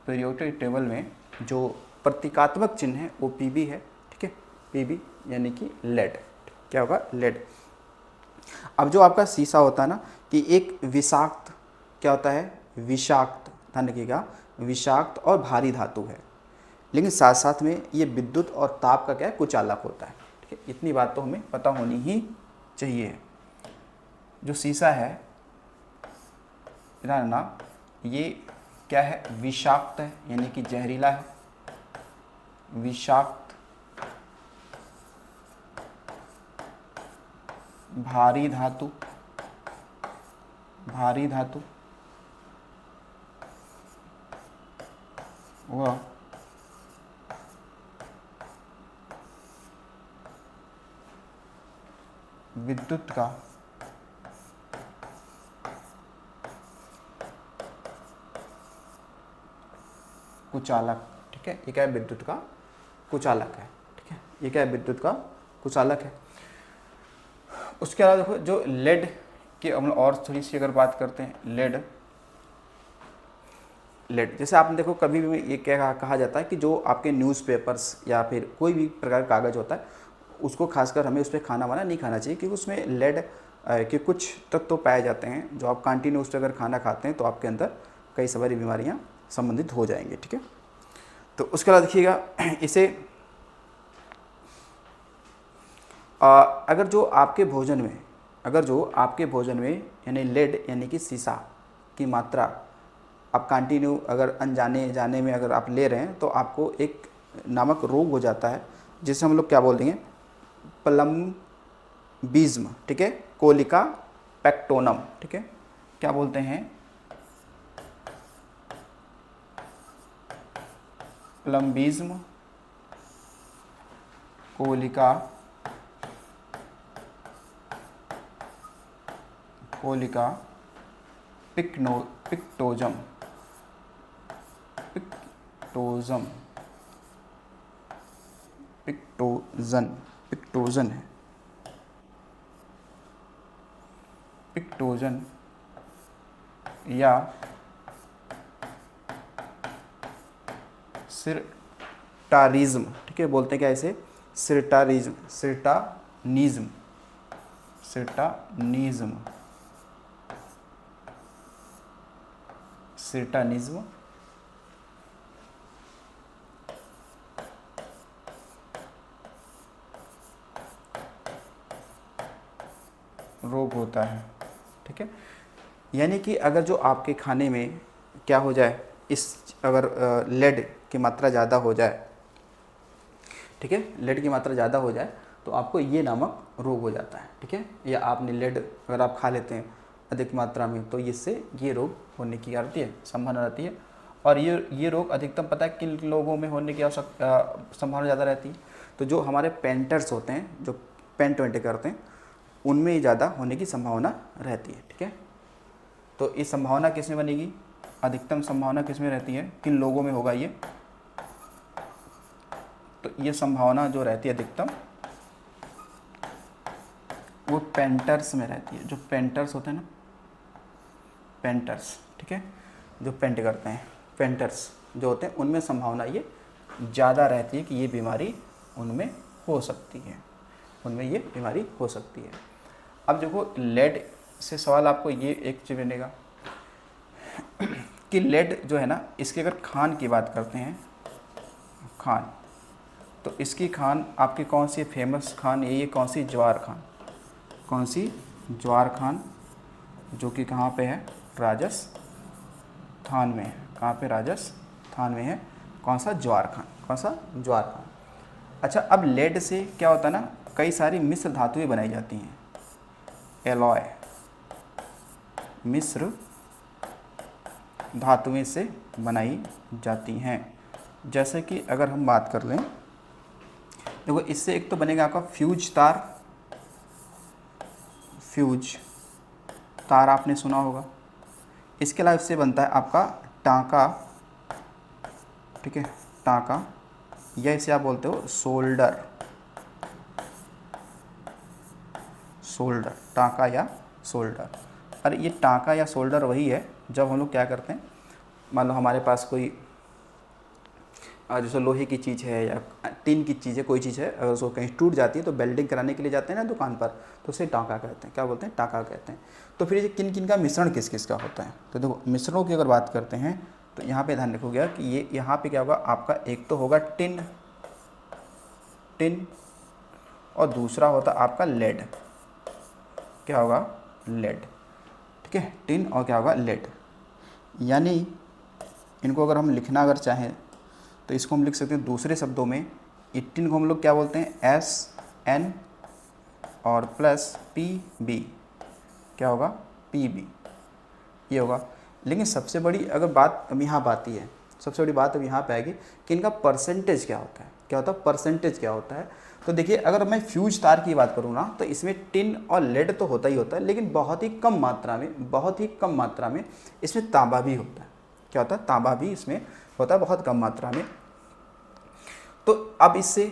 A: पीरियोडिक टेबल में जो प्रतीकात्मक चिन्ह है वो Pb है, ठीक है, Pb यानी कि लेड, क्या होगा, लेड। अब जो आपका सीसा होता है ना कि एक विषाक्त, क्या होता है, विषाक्त, ध्यान रखिएगा, विषाक्त और भारी धातु है, लेकिन साथ साथ में ये विद्युत और ताप का क्या है, कुचालक होता है, ठीक है। इतनी बात तो हमें पता होनी ही चाहिए। जो सीसा है ना, ये क्या है, विषाक्त है, यानी कि जहरीला है, विषाक्त, भारी धातु, भारी धातु व विद्युत का कुचालक, ठीक है, ये क्या है, विद्युत का कुचालक है, ठीक है, ये क्या है, विद्युत का कुचालक है। उसके अलावा देखो जो लेड की हम और थोड़ी सी अगर बात करते हैं, लेड, लेड जैसे आपने देखो कभी भी ये क्या कहा जाता है कि जो आपके न्यूज़पेपर्स या फिर कोई भी प्रकार का कागज़ होता है उसको खासकर हमें उस पर खाना वाना नहीं खाना चाहिए, क्योंकि उसमें लेड के कुछ तत्व तो पाए जाते हैं जो आप कंटिन्यूस अगर खाना खाते हैं तो आपके अंदर कई सारी बीमारियां संबंधित हो जाएंगी, ठीक है। तो उसके बाद देखिएगा इसे अगर जो आपके भोजन में, अगर जो आपके भोजन में यानी लेड यानी कि सीसा की मात्रा आप कंटिन्यू अगर अनजाने जाने में अगर आप ले रहे हैं तो आपको एक नामक रोग हो जाता है जिसे हम लोग क्या बोल देंगे, प्लम्बिज्म, ठीक है, कोलिका पेक्टोनम, ठीक है, क्या बोलते हैं, प्लम्बिज्म, कोलिका, कोलिका पिक्टोजम, पिक्टोजम, पिक्टोजन, पिक्टोजन है, पिक्टोजन या सिरटारिज्म, ठीक है, बोलते हैं क्या इसे, सिरटारिज्म, सिरटानिज्म, सिरटानिज्म, सिरटानिज्म रोग होता है, ठीक है। यानी कि अगर जो आपके खाने में क्या हो जाए, इस अगर लेड की मात्रा ज़्यादा हो जाए, ठीक है, लेड की मात्रा ज़्यादा हो जाए तो आपको ये नामक रोग हो जाता है, ठीक है। या आपने लेड अगर आप खा लेते हैं अधिक मात्रा में तो इससे ये रोग होने की रहती है, संभावना रहती है। और ये रोग अधिकतम पता है किन लोगों में होने की संभावना ज़्यादा रहती है, तो जो हमारे पेंटर्स होते हैं, जो पेंट वेंट करते हैं, उनमें ही ज़्यादा होने की संभावना रहती है, ठीक है। तो इस संभावना किस में बनेगी, अधिकतम संभावना किस में रहती है, किन लोगों में होगा ये, तो ये संभावना जो रहती है अधिकतम वो पेंटर्स में रहती है। जो पेंटर्स होते हैं ना, पेंटर्स, ठीक है, जो पेंट करते हैं, पेंटर्स जो होते हैं उनमें संभावना ये ज़्यादा रहती है कि ये बीमारी उनमें हो सकती है, उनमें ये बीमारी हो सकती है। अब देखो लेड से सवाल आपको ये एक चीज़ बनेगा कि लेड जो है ना, इसकी अगर खान की बात करते हैं, खान, तो इसकी खान आपकी कौन सी फेमस खान, ये कौन सी, ज्वार खान, कौन सी, ज्वार खान, जो कि कहाँ पे है, राजस्थान में है। कहाँ पे, राजस्थान में है। कौन सा, ज्वार खान, कौन सा, ज्वार खान। अच्छा, अब लेड से क्या होता है ना, कई सारी मिश्र धातुएं बनाई जाती हैं, एलॉय, मिश्र धातुएं से बनाई जाती हैं। जैसे कि अगर हम बात कर लें, देखो इससे एक तो बनेगा आपका फ्यूज तार, फ्यूज तार आपने सुना होगा। इसके अलावा इससे बनता है आपका टांका, ठीक है, टांका, या इसे आप बोलते हो सोल्डर, सोल्डर, टांका या सोल्डर। अरे ये टांका या सोल्डर वही है जब हम लोग क्या करते हैं, मान लो हमारे पास कोई जैसे लोहे की चीज़ है या टीन की चीज़ है, कोई चीज़ है, अगर उसको कहीं टूट जाती है तो वेल्डिंग कराने के लिए जाते हैं ना दुकान पर, तो उसे टांका कहते हैं। क्या बोलते हैं, टांका कहते हैं। तो फिर ये किन किन का मिश्रण किस किस का होता है, तो देखो मिश्रणों की अगर बात करते हैं तो यहाँ पे ध्यान रखोगे कि ये यहाँ पे क्या होगा आपका, एक तो होगा टिन, टिन, और दूसरा होता आपका लेड। क्या होगा, लेड, ठीक है, टिन और क्या होगा, लेड। यानी इनको अगर हम लिखना अगर चाहें तो इसको हम लिख सकते हैं दूसरे शब्दों में, टिन को हम लोग क्या बोलते हैं, SN और प्लस PB, क्या होगा, PB, ये होगा। लेकिन सबसे बड़ी अगर बात अब यहाँ आती है, सबसे बड़ी बात अब यहाँ पे आएगी कि इनका परसेंटेज क्या होता है, क्या होता है, परसेंटेज क्या होता है। तो देखिए अगर मैं फ्यूज तार की बात करूँ ना, तो इसमें टिन और लेड तो होता ही होता है, लेकिन बहुत ही कम मात्रा में, बहुत ही कम मात्रा में इसमें तांबा भी होता है। क्या होता है, तांबा भी इसमें होता है, बहुत कम मात्रा में। तो अब इससे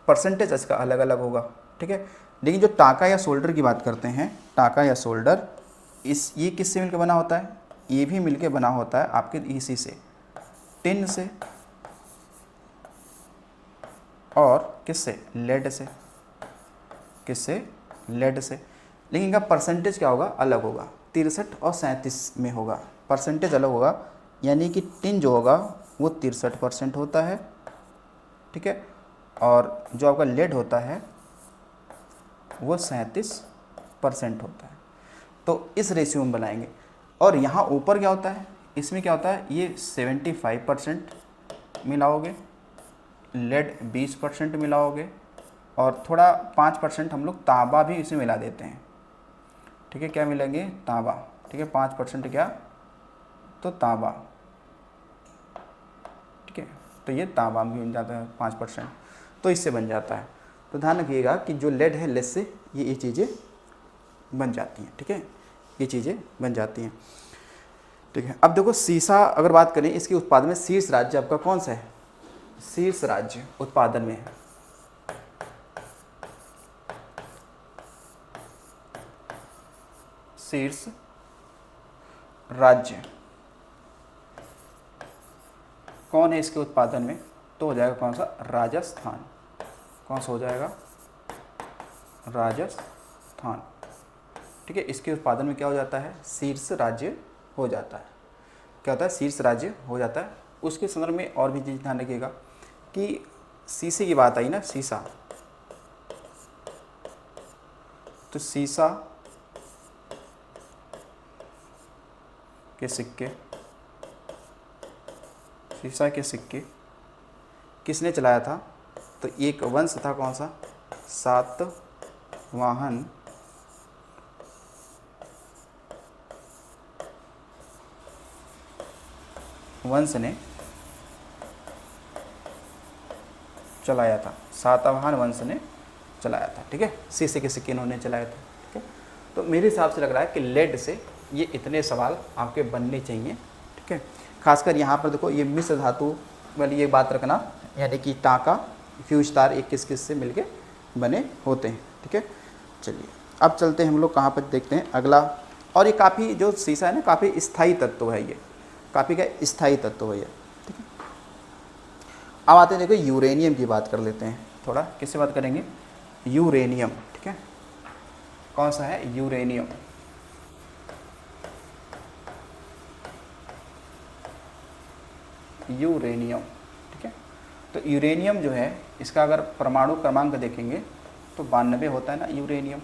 A: परसेंटेज इसका अलग अलग होगा, ठीक है। लेकिन जो टांका या सोल्डर की बात करते हैं, टांका या सोल्डर, ये किससे मिलकर बना होता है, ये भी मिलकर बना होता है आपके इसी से, टिन से, और किससे, लेड से, किससे, लेड से। लेकिन इनका परसेंटेज क्या होगा, अलग होगा, 63 और 37 में होगा, परसेंटेज अलग होगा। यानी कि टिन जो होगा वो 63% होता है, ठीक है, और जो आपका लेड होता है वो 37% होता है। तो इस रेशियो में बनाएंगे। और यहाँ ऊपर क्या होता है, इसमें क्या होता है, ये 75% मिलाओगे, लेड 20% मिलाओगे, और थोड़ा 5% हम लोग तांबा भी इसमें मिला देते हैं, ठीक है। क्या मिलेंगे, तांबा, ठीक है, 5% क्या, तो तांबा, ठीक है। तो ये तांबा भी बन जाता है 5%, तो इससे बन जाता है। तो ध्यान रखिएगा कि जो लेड है, लेड से ये चीज़ें बन जाती हैं, ठीक है, ये चीज़ें बन जाती हैं, ठीक है। अब देखो सीसा अगर बात करें, इसके उत्पादन में शीर्ष राज्य आपका कौन सा है, शीर्ष राज्य उत्पादन में है, शीर्ष राज्य कौन है इसके उत्पादन में, तो हो जाएगा कौन सा, राजस्थान। कौन सा हो जाएगा, राजस्थान, ठीक है। इसके उत्पादन में क्या हो जाता है, शीर्ष राज्य हो जाता है। क्या होता है, शीर्ष राज्य हो जाता है। उसके संदर्भ में और भी चीज़ ध्यान रखिएगा कि शीशे की बात आई ना, शीशा, तो शीशा के सिक्के, शीशा के सिक्के किसने चलाया था, तो एक वंश था, कौन सा, सातवाहन वंश ने चलाया था, सातवाहन वंश ने चलाया था, ठीक है। शीशे के सिक्के इन्होंने चलाया था, ठीक है। तो मेरे हिसाब से लग रहा है कि लेड से ये इतने सवाल आपके बनने चाहिए, ठीक है। खासकर यहाँ पर देखो ये मिश्र धातु वाली ये बात रखना, यानी कि टांका, फ्यूज तार, एक किस किस से मिलके बने होते हैं, ठीक है। चलिए अब चलते हैं हम लोग कहाँ पर, देखते हैं अगला। और ये काफ़ी जो शीशा है ना, काफ़ी स्थायी तत्व है, ये काफ़ी क्या स्थायी तत्व है ये, ठीक है। अब आते हैं, देखो यूरेनियम की बात कर लेते हैं थोड़ा। किससे बात करेंगे, यूरेनियम, ठीक है। कौन सा है, यूरेनियम, यूरेनियम, ठीक है। तो यूरेनियम जो है इसका अगर परमाणु क्रमांक देखेंगे तो 92 होता है ना यूरेनियम,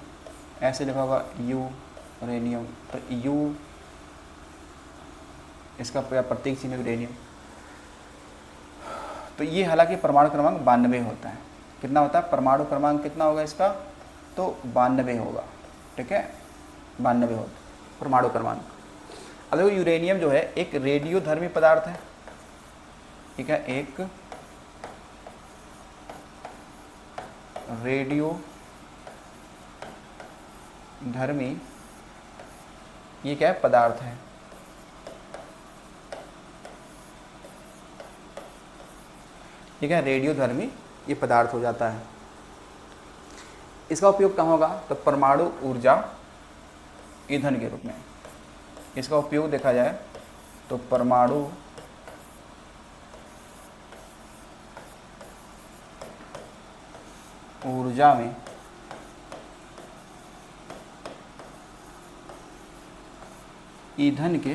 A: ऐसे लिखा होगा यूरेनियम, तो यू इसका प्रतीक चिन्ह यूरेनियम। तो ये हालांकि परमाणु क्रमांक 92 होता है। कितना होता है परमाणु क्रमांक, कितना होगा इसका, तो 92 होगा, ठीक है, 92 होता है परमाणु क्रमांक। अब देखो यूरेनियम जो है एक रेडियोधर्मी पदार्थ है, ठीक है, एक रेडियोधर्मी ये क्या है पदार्थ है। ठीक है, रेडियोधर्मी ये पदार्थ हो जाता है। इसका उपयोग कहाँ होगा, तो परमाणु ऊर्जा ईंधन के रूप में इसका उपयोग देखा जाए तो परमाणु ऊर्जा में ईंधन के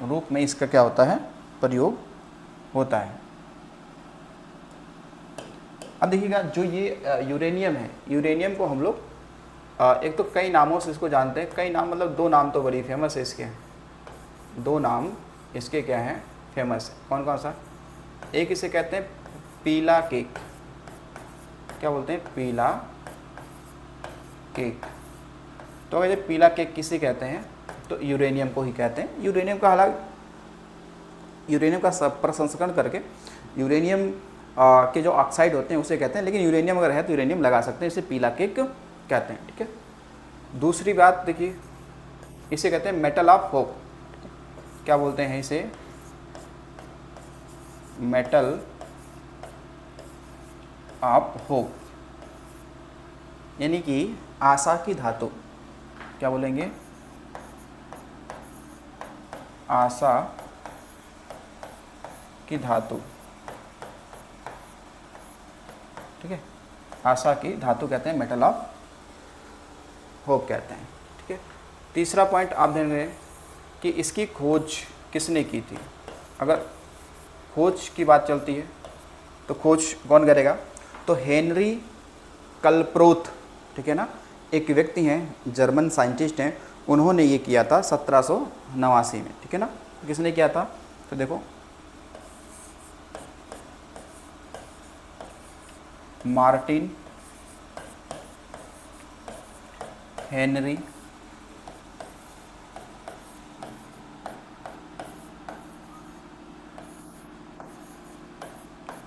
A: रूप में इसका क्या होता है प्रयोग होता है। अब देखिएगा जो ये यूरेनियम है, यूरेनियम को हम लोग एक तो कई नामों से इसको जानते हैं, कई नाम मतलब 2 नाम तो बड़ी फेमस है इसके, 2 नाम इसके क्या हैं फेमस है। कौन कौन सा, एक इसे कहते हैं पीला केक, क्या बोलते हैं पीला केक। तो अगर ये पीला केक किसे कहते हैं तो यूरेनियम को ही कहते हैं। यूरेनियम का हालांकि यूरेनियम का प्रसंस्करण करके यूरेनियम के जो ऑक्साइड होते हैं उसे कहते हैं, लेकिन यूरेनियम अगर है तो यूरेनियम लगा सकते हैं, इसे पीला केक कहते हैं, ठीक है। दूसरी बात देखिए, इसे कहते हैं मेटल ऑफ होप, क्या बोलते हैं इसे, मेटल ऑफ होप, यानी कि आशा की धातु, क्या बोलेंगे आशा की धातु, ठीक है, आशा की धातु कहते हैं, मेटल ऑफ होप कहते हैं, ठीक है। तीसरा पॉइंट आप ध्यान दें कि इसकी खोज किसने की थी। अगर खोज की बात चलती है तो खोज कौन करेगा, तो हेनरी कलप्रोथ, ठीक है ना, एक व्यक्ति हैं जर्मन साइंटिस्ट हैं, उन्होंने ये किया था 1789 में, ठीक है ना। किसने किया था, तो देखो मार्टिन हेनरी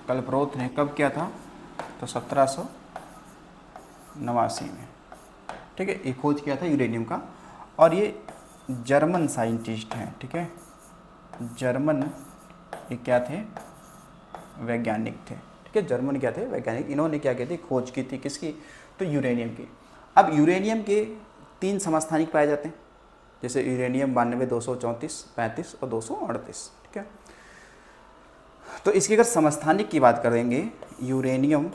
A: कलप्रोथ ने कब किया था, तो 1789 में, ठीक है, ये खोज किया था यूरेनियम का। और ये जर्मन साइंटिस्ट हैं, ठीक है, जर्मन ये क्या थे वैज्ञानिक थे, ठीक है, जर्मन क्या थे वैज्ञानिक, इन्होंने क्या की थी खोज की थी किसकी, तो यूरेनियम की। अब यूरेनियम के 3 समस्थानिक पाए जाते हैं, जैसे यूरेनियम 92, 234, 35 और 238, ठीक है। तो इसकी अगर समस्थानिक की बात करेंगे, यूरेनियम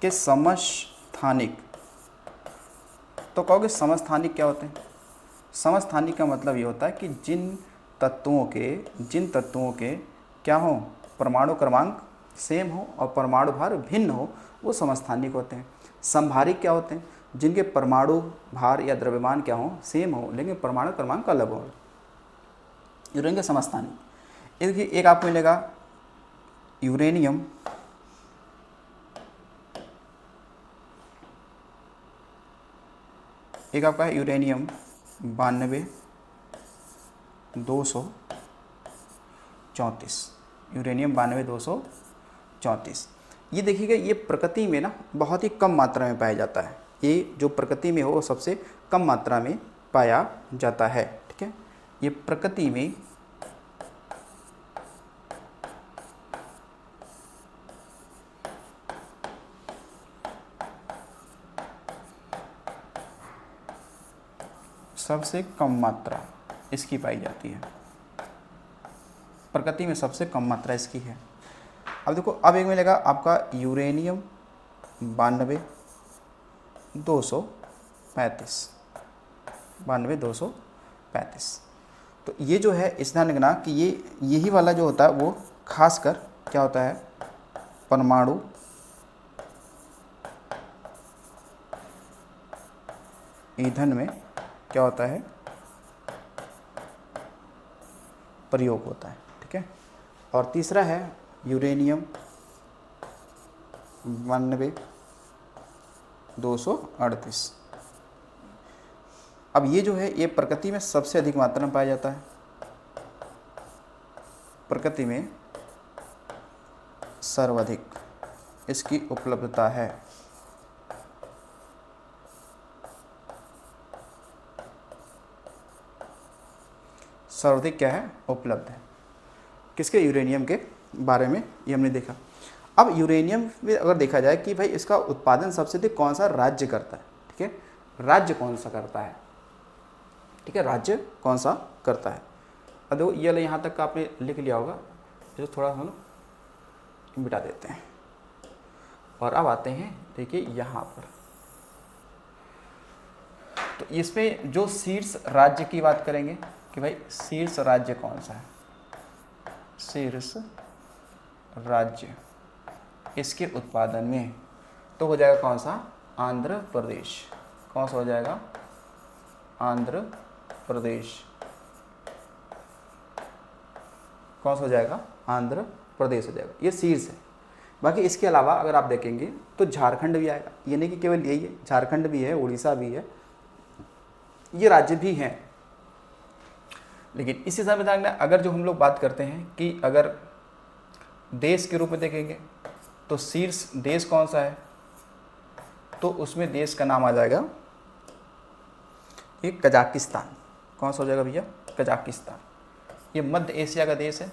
A: के समस्थानिक, तो कहोगे समस्थानिक क्या होते हैं, समस्थानिक का मतलब ये होता है कि जिन तत्वों के क्या हो परमाणु क्रमांक सेम हो और परमाणु भार भिन्न हो, वो समस्थानिक होते हैं। समभारिक क्या होते हैं, जिनके परमाणु भार या द्रव्यमान क्या हो सेम हो लेकिन परमाणु क्रमांक अलग हो, यूरेनियम के समस्थानिक। एक आपको मिलेगा यूरेनियम एक आपका है यूरेनियम 92 234, यूरेनियम 92 234। ये देखिएगा ये प्रकृति में ना बहुत ही कम मात्रा में पाया जाता है, ये जो प्रकृति में हो वो सबसे कम मात्रा में पाया जाता है, ठीक है। ये प्रकृति में सबसे कम मात्रा इसकी पाई जाती है, प्रकृति में सबसे कम मात्रा इसकी है। अब देखो अब एक मिलेगा आपका यूरेनियम 92 235, 92 235। तो ये जो है इस ध्यान रखना कि ये यही वाला जो होता है वो खासकर क्या होता है, परमाणु ईंधन में क्या होता है, प्रयोग होता है। ठीक है। और तीसरा है यूरेनियम 92-238। अब ये जो है ये प्रकृति में सबसे अधिक मात्रा में पाया जाता है, प्रकृति में सर्वाधिक इसकी उपलब्धता है। सर्वाधिक क्या है, उपलब्ध है। किसके, यूरेनियम के बारे में ये हमने देखा। अब यूरेनियम में अगर देखा जाए कि भाई इसका उत्पादन सबसे अधिक कौन सा राज्य करता है। ठीक है, राज्य कौन सा करता है। ठीक है, राज्य कौन सा करता है। अब देखो ये यहाँ तक का आपने लिख लिया होगा, जो थोड़ा हम लोग मिटा देते हैं। और अब आते हैं देखिए यहाँ पर, तो इसमें जो शीर्ष राज्य की बात करेंगे कि भाई शीर्ष राज्य कौन सा है, शीर्ष राज्य इसके उत्पादन में, तो हो जाएगा कौन सा, आंध्र प्रदेश। कौन सा हो जाएगा, आंध्र प्रदेश। कौन सा हो जाएगा, आंध्र प्रदेश हो जाएगा, ये शीर्ष है। बाकी इसके अलावा अगर आप देखेंगे तो झारखंड भी आएगा, ये नहीं कि केवल यही है, झारखंड भी है, उड़ीसा भी है, ये राज्य भी हैं। लेकिन इसी संविधान में अगर जो हम लोग बात करते हैं कि अगर देश के रूप में देखेंगे तो शीर्ष देश कौन सा है, तो उसमें देश का नाम आ जाएगा ये कजाकिस्तान। कौन सा हो जाएगा भैया, कजाकिस्तान। ये मध्य एशिया का देश है।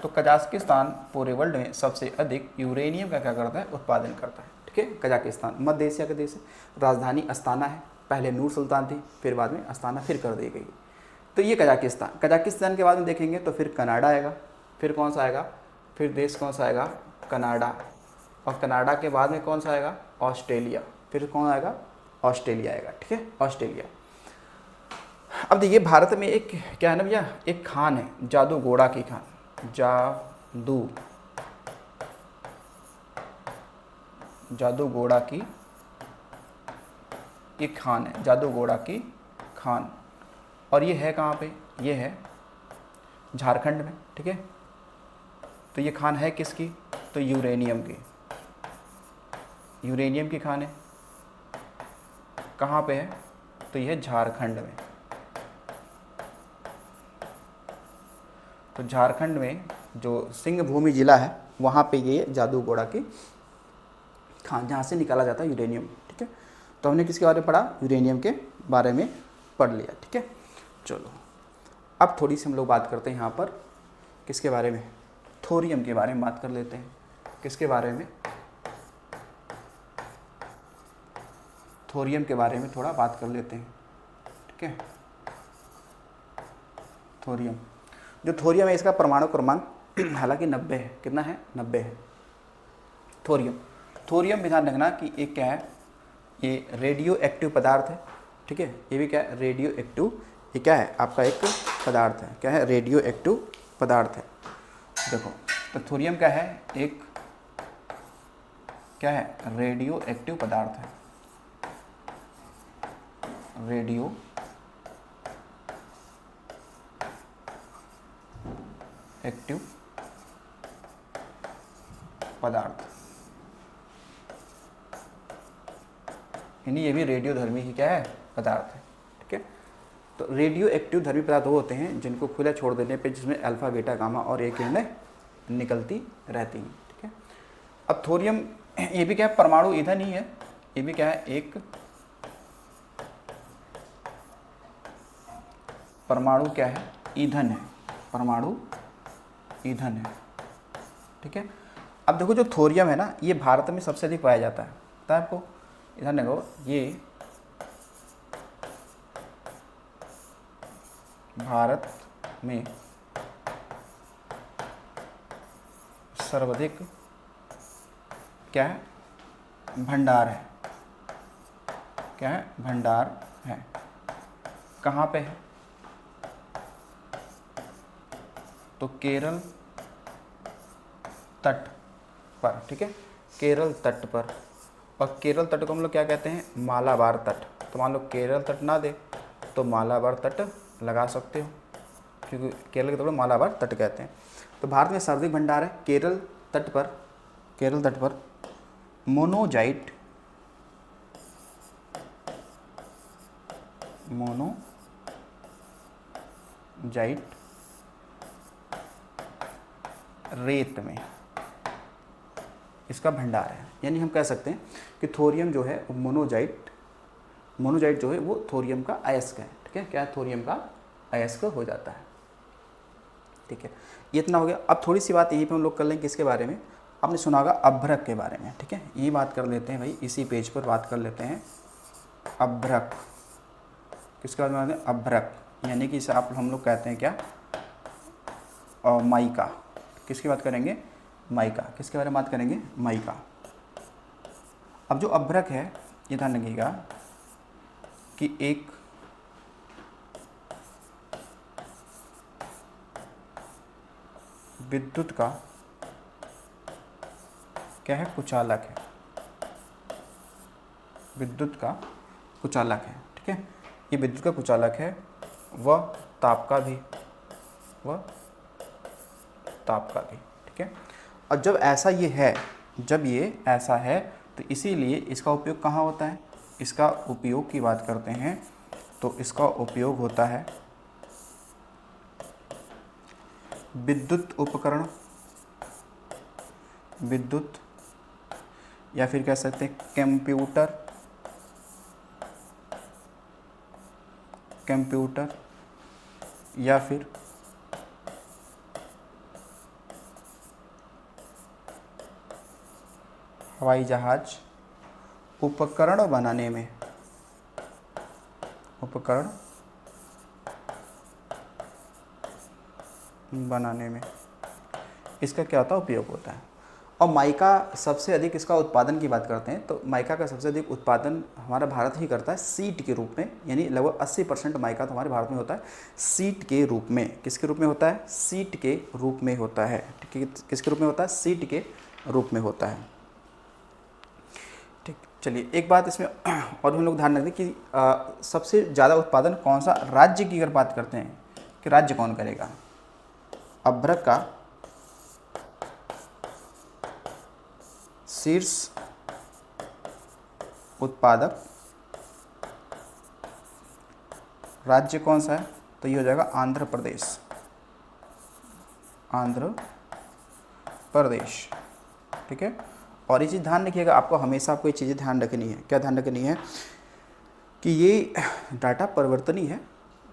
A: तो कजाकिस्तान पूरे वर्ल्ड में सबसे अधिक यूरेनियम का क्या करता है, उत्पादन करता है। ठीक है, कजाकिस्तान मध्य एशिया का देश है। राजधानी अस्ताना है, पहले नूर सुल्तान थी, फिर बाद में अस्ताना फिर कर दी गई। तो ये कजाकिस्तान। कजाकिस्तान के बाद में देखेंगे तो फिर कनाडा आएगा, फिर कौन सा आएगा, फिर देश कौन सा आएगा, कनाडा। और कनाडा के बाद में कौन सा आएगा, ऑस्ट्रेलिया। फिर कौन आएगा, ऑस्ट्रेलिया आएगा। ठीक है, ऑस्ट्रेलिया। अब देखिए भारत में एक क्या है ना भैया, एक खान है, जादूगोड़ा की खान, जादूगोड़ा की एक खान है, जादूगोड़ा की खान। और ये है कहाँ पे, ये है झारखंड में। ठीक है, तो ये खान है किसकी, तो यूरेनियम की, यूरेनियम की खान है। कहाँ पे है, तो ये है झारखंड में। तो झारखंड में जो सिंहभूमि जिला है वहाँ पे ये जादूगोड़ा की खान, जहाँ से निकाला जाता है यूरेनियम। ठीक है, तो हमने किसके बारे में पढ़ा, यूरेनियम के बारे में पढ़ लिया। ठीक है, चलो अब थोड़ी सी हम लोग बात करते हैं यहाँ पर किसके बारे में, थोरियम के बारे में बात कर लेते हैं। किसके बारे में, थोरियम के बारे में थोड़ा बात कर लेते हैं। ठीक है, थोरियम, जो थोरियम है इसका परमाणु क्रमांक हालांकि 90 है। कितना है, 90 है थोरियम। थोरियम ध्यान रखना कि एक क्या है, ये रेडियो एक्टिव पदार्थ है। ठीक है, ये भी क्या है, रेडियो एक्टिव, ये क्या है आपका एक पदार्थ है। क्या है, रेडियो एक्टिव पदार्थ है। देखो तो थोरियम क्या है, एक क्या है, रेडियो एक्टिव पदार्थ है, रेडियो एक्टिव पदार्थ, यानी ये भी रेडियोधर्मी ही क्या है, पदार्थ है। ठीक है, तो रेडियो एक्टिव धर्मी पदार्थ वो होते हैं जिनको खुला छोड़ देने पे जिसमें अल्फा बीटा गामा और एक किरणें निकलती रहती हैं। ठीक है, अब थोरियम ये भी क्या है, परमाणु ईंधन ही है। ये भी क्या है, एक परमाणु क्या है, ईंधन है, परमाणु ईंधन है। ठीक है, अब देखो जो थोरियम है ना, ये भारत में सबसे अधिक पाया जाता है। पता है आपको, इधर देखो, ये भारत में सर्वाधिक क्या है, भंडार है। क्या है, भंडार है। कहाँ पे है? तो केरल तट पर, ठीक है, केरल तट पर। और केरल तट को हम लोग क्या कहते हैं? मालाबार तट। तो मान लो केरल तट ना दे तो मालाबार तट लगा सकते हो, क्योंकि केरल के तट को मालाबार तट कहते हैं। तो भारत में सर्वाधिक भंडार है केरल तट पर, केरल तट पर मोनोजाइट, मोनोजाइट रेत में इसका भंडार है। यानी हम कह सकते हैं कि थोरियम जो है मोनोजाइट जो है वो थोरियम का अयस्क है, ठीक है, क्या थोरियम का अयस्क हो जाता है, ठीक है। ये इतना हो गया। अब थोड़ी सी बात यहीं पे हम लोग कर लेंगे किसके बारे में? आपने सुना होगा अभ्रक के बारे में, ठीक है, ये बात कर लेते हैं भाई, इसी पेज पर बात कर लेते हैं। अभ्रक किसके बारे में? अभ्रक यानी कि इसे आप हम लोग कहते हैं क्या? माइका। किसकी बात करेंगे? माइका। किसके बारे में बात करेंगे? माइका। अब जो अभ्रक है ये ध्यान रखिएगा कि एक विद्युत का क्या है? कुचालक है, विद्युत का कुचालक है, ठीक है। ये विद्युत का कुचालक है, वह ताप का भी, ठीक है। और जब ऐसा ये है, जब ये ऐसा है तो इसीलिए इसका उपयोग कहाँ होता है? इसका उपयोग की बात करते हैं तो इसका उपयोग होता है विद्युत उपकरण, विद्युत या फिर कह सकते हैं कंप्यूटर या फिर हवाई जहाज उपकरण बनाने में, इसका क्या होता है? उपयोग होता है। और माइका सबसे अधिक इसका उत्पादन की बात करते हैं तो माइका का सबसे अधिक उत्पादन हमारा भारत ही करता है सीट के रूप में, यानी लगभग 80% माइका तो हमारे भारत में होता है सीट के रूप में। किसके रूप में होता है? सीट के रूप में होता है, ठीक है। किसके रूप में होता है? सीट के रूप में होता है, ठीक। चलिए एक बात इसमें और हम लोग ध्यान रखें कि सबसे ज़्यादा उत्पादन कौन सा राज्य की अगर बात करते हैं कि राज्य कौन करेगा? अभ्रक का शीर्ष उत्पादक राज्य कौन सा है? तो ये हो जाएगा आंध्र प्रदेश, ठीक है। और ये चीज़ ध्यान रखिएगा, आपको हमेशा आपको ये चीज़ें ध्यान रखनी है। क्या ध्यान रखनी है? कि ये डाटा परिवर्तनीय है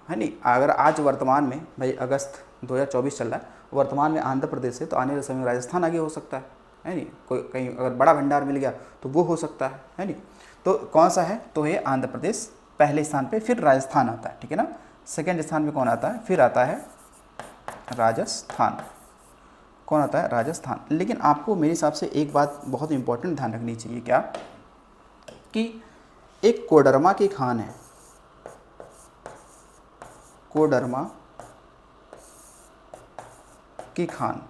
A: नहीं। अगर आज वर्तमान में भाई अगस्त 2024 चल रहा है, वर्तमान में आंध्र प्रदेश है तो आने वाले समय में राजस्थान आगे हो सकता है नहीं। कोई कहीं अगर बड़ा भंडार मिल गया तो वो हो सकता है नहीं। तो कौन सा है? तो ये आंध्र प्रदेश पहले स्थान पे, फिर राजस्थान आता है, ठीक है ना। सेकेंड स्थान पे कौन आता है? फिर आता है राजस्थान। कौन आता है? राजस्थान। लेकिन आपको मेरे हिसाब से एक बात बहुत इंपॉर्टेंट ध्यान रखनी चाहिए, क्या? कि एक कोडरमा की खान है, कोडरमा की खान,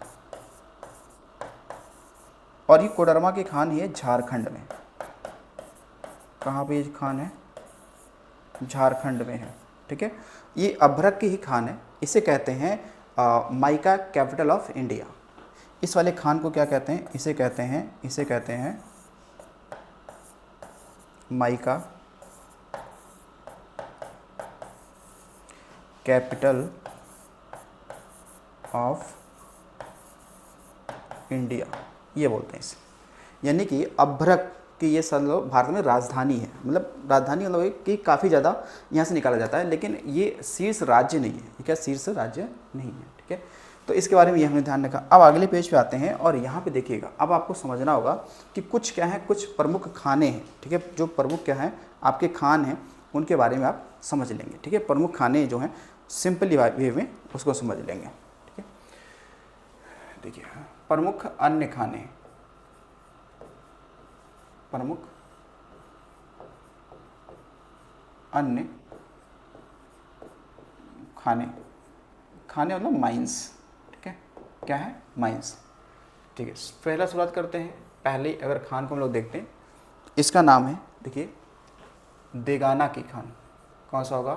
A: और ये कोडरमा की खान है झारखंड में। कहाँ पे ये खान है? झारखंड में है, ठीक है। ये अभ्रक की ही खान है। इसे कहते हैं माइका कैपिटल ऑफ इंडिया। इस वाले खान को क्या कहते हैं? इसे कहते हैं माइका कैपिटल ऑफ इंडिया, ये बोलते हैं इसे। यानी कि अभ्रक की ये सब भारत में राजधानी है, मतलब राजधानी मतलब कि काफ़ी ज़्यादा यहाँ से निकाला जाता है, लेकिन ये शीर्ष राज्य नहीं है। ये क्या शीर्ष राज्य नहीं है, ठीक है। तो इसके बारे में ये हमने ध्यान रखा। अब अगले पेज पे आते हैं और यहाँ पे देखिएगा, अब आपको समझना होगा कि कुछ क्या है, कुछ प्रमुख खाने हैं, ठीक है। जो प्रमुख क्या हैं आपके खान हैं उनके बारे में आप समझ लेंगे, ठीक है। प्रमुख खाने जो हैं सिंपल वे में उसको समझ लेंगे, ठीक है। देखिए प्रमुख अन्य खाने, प्रमुख अन्य खाने, खाने मतलब माइंस, ठीक है, क्या है, माइंस, ठीक है। पहला शुरुआत करते हैं, पहले अगर खान को हम लोग देखते हैं, इसका नाम है, देखिए, देगाना की खान। कौन सा होगा,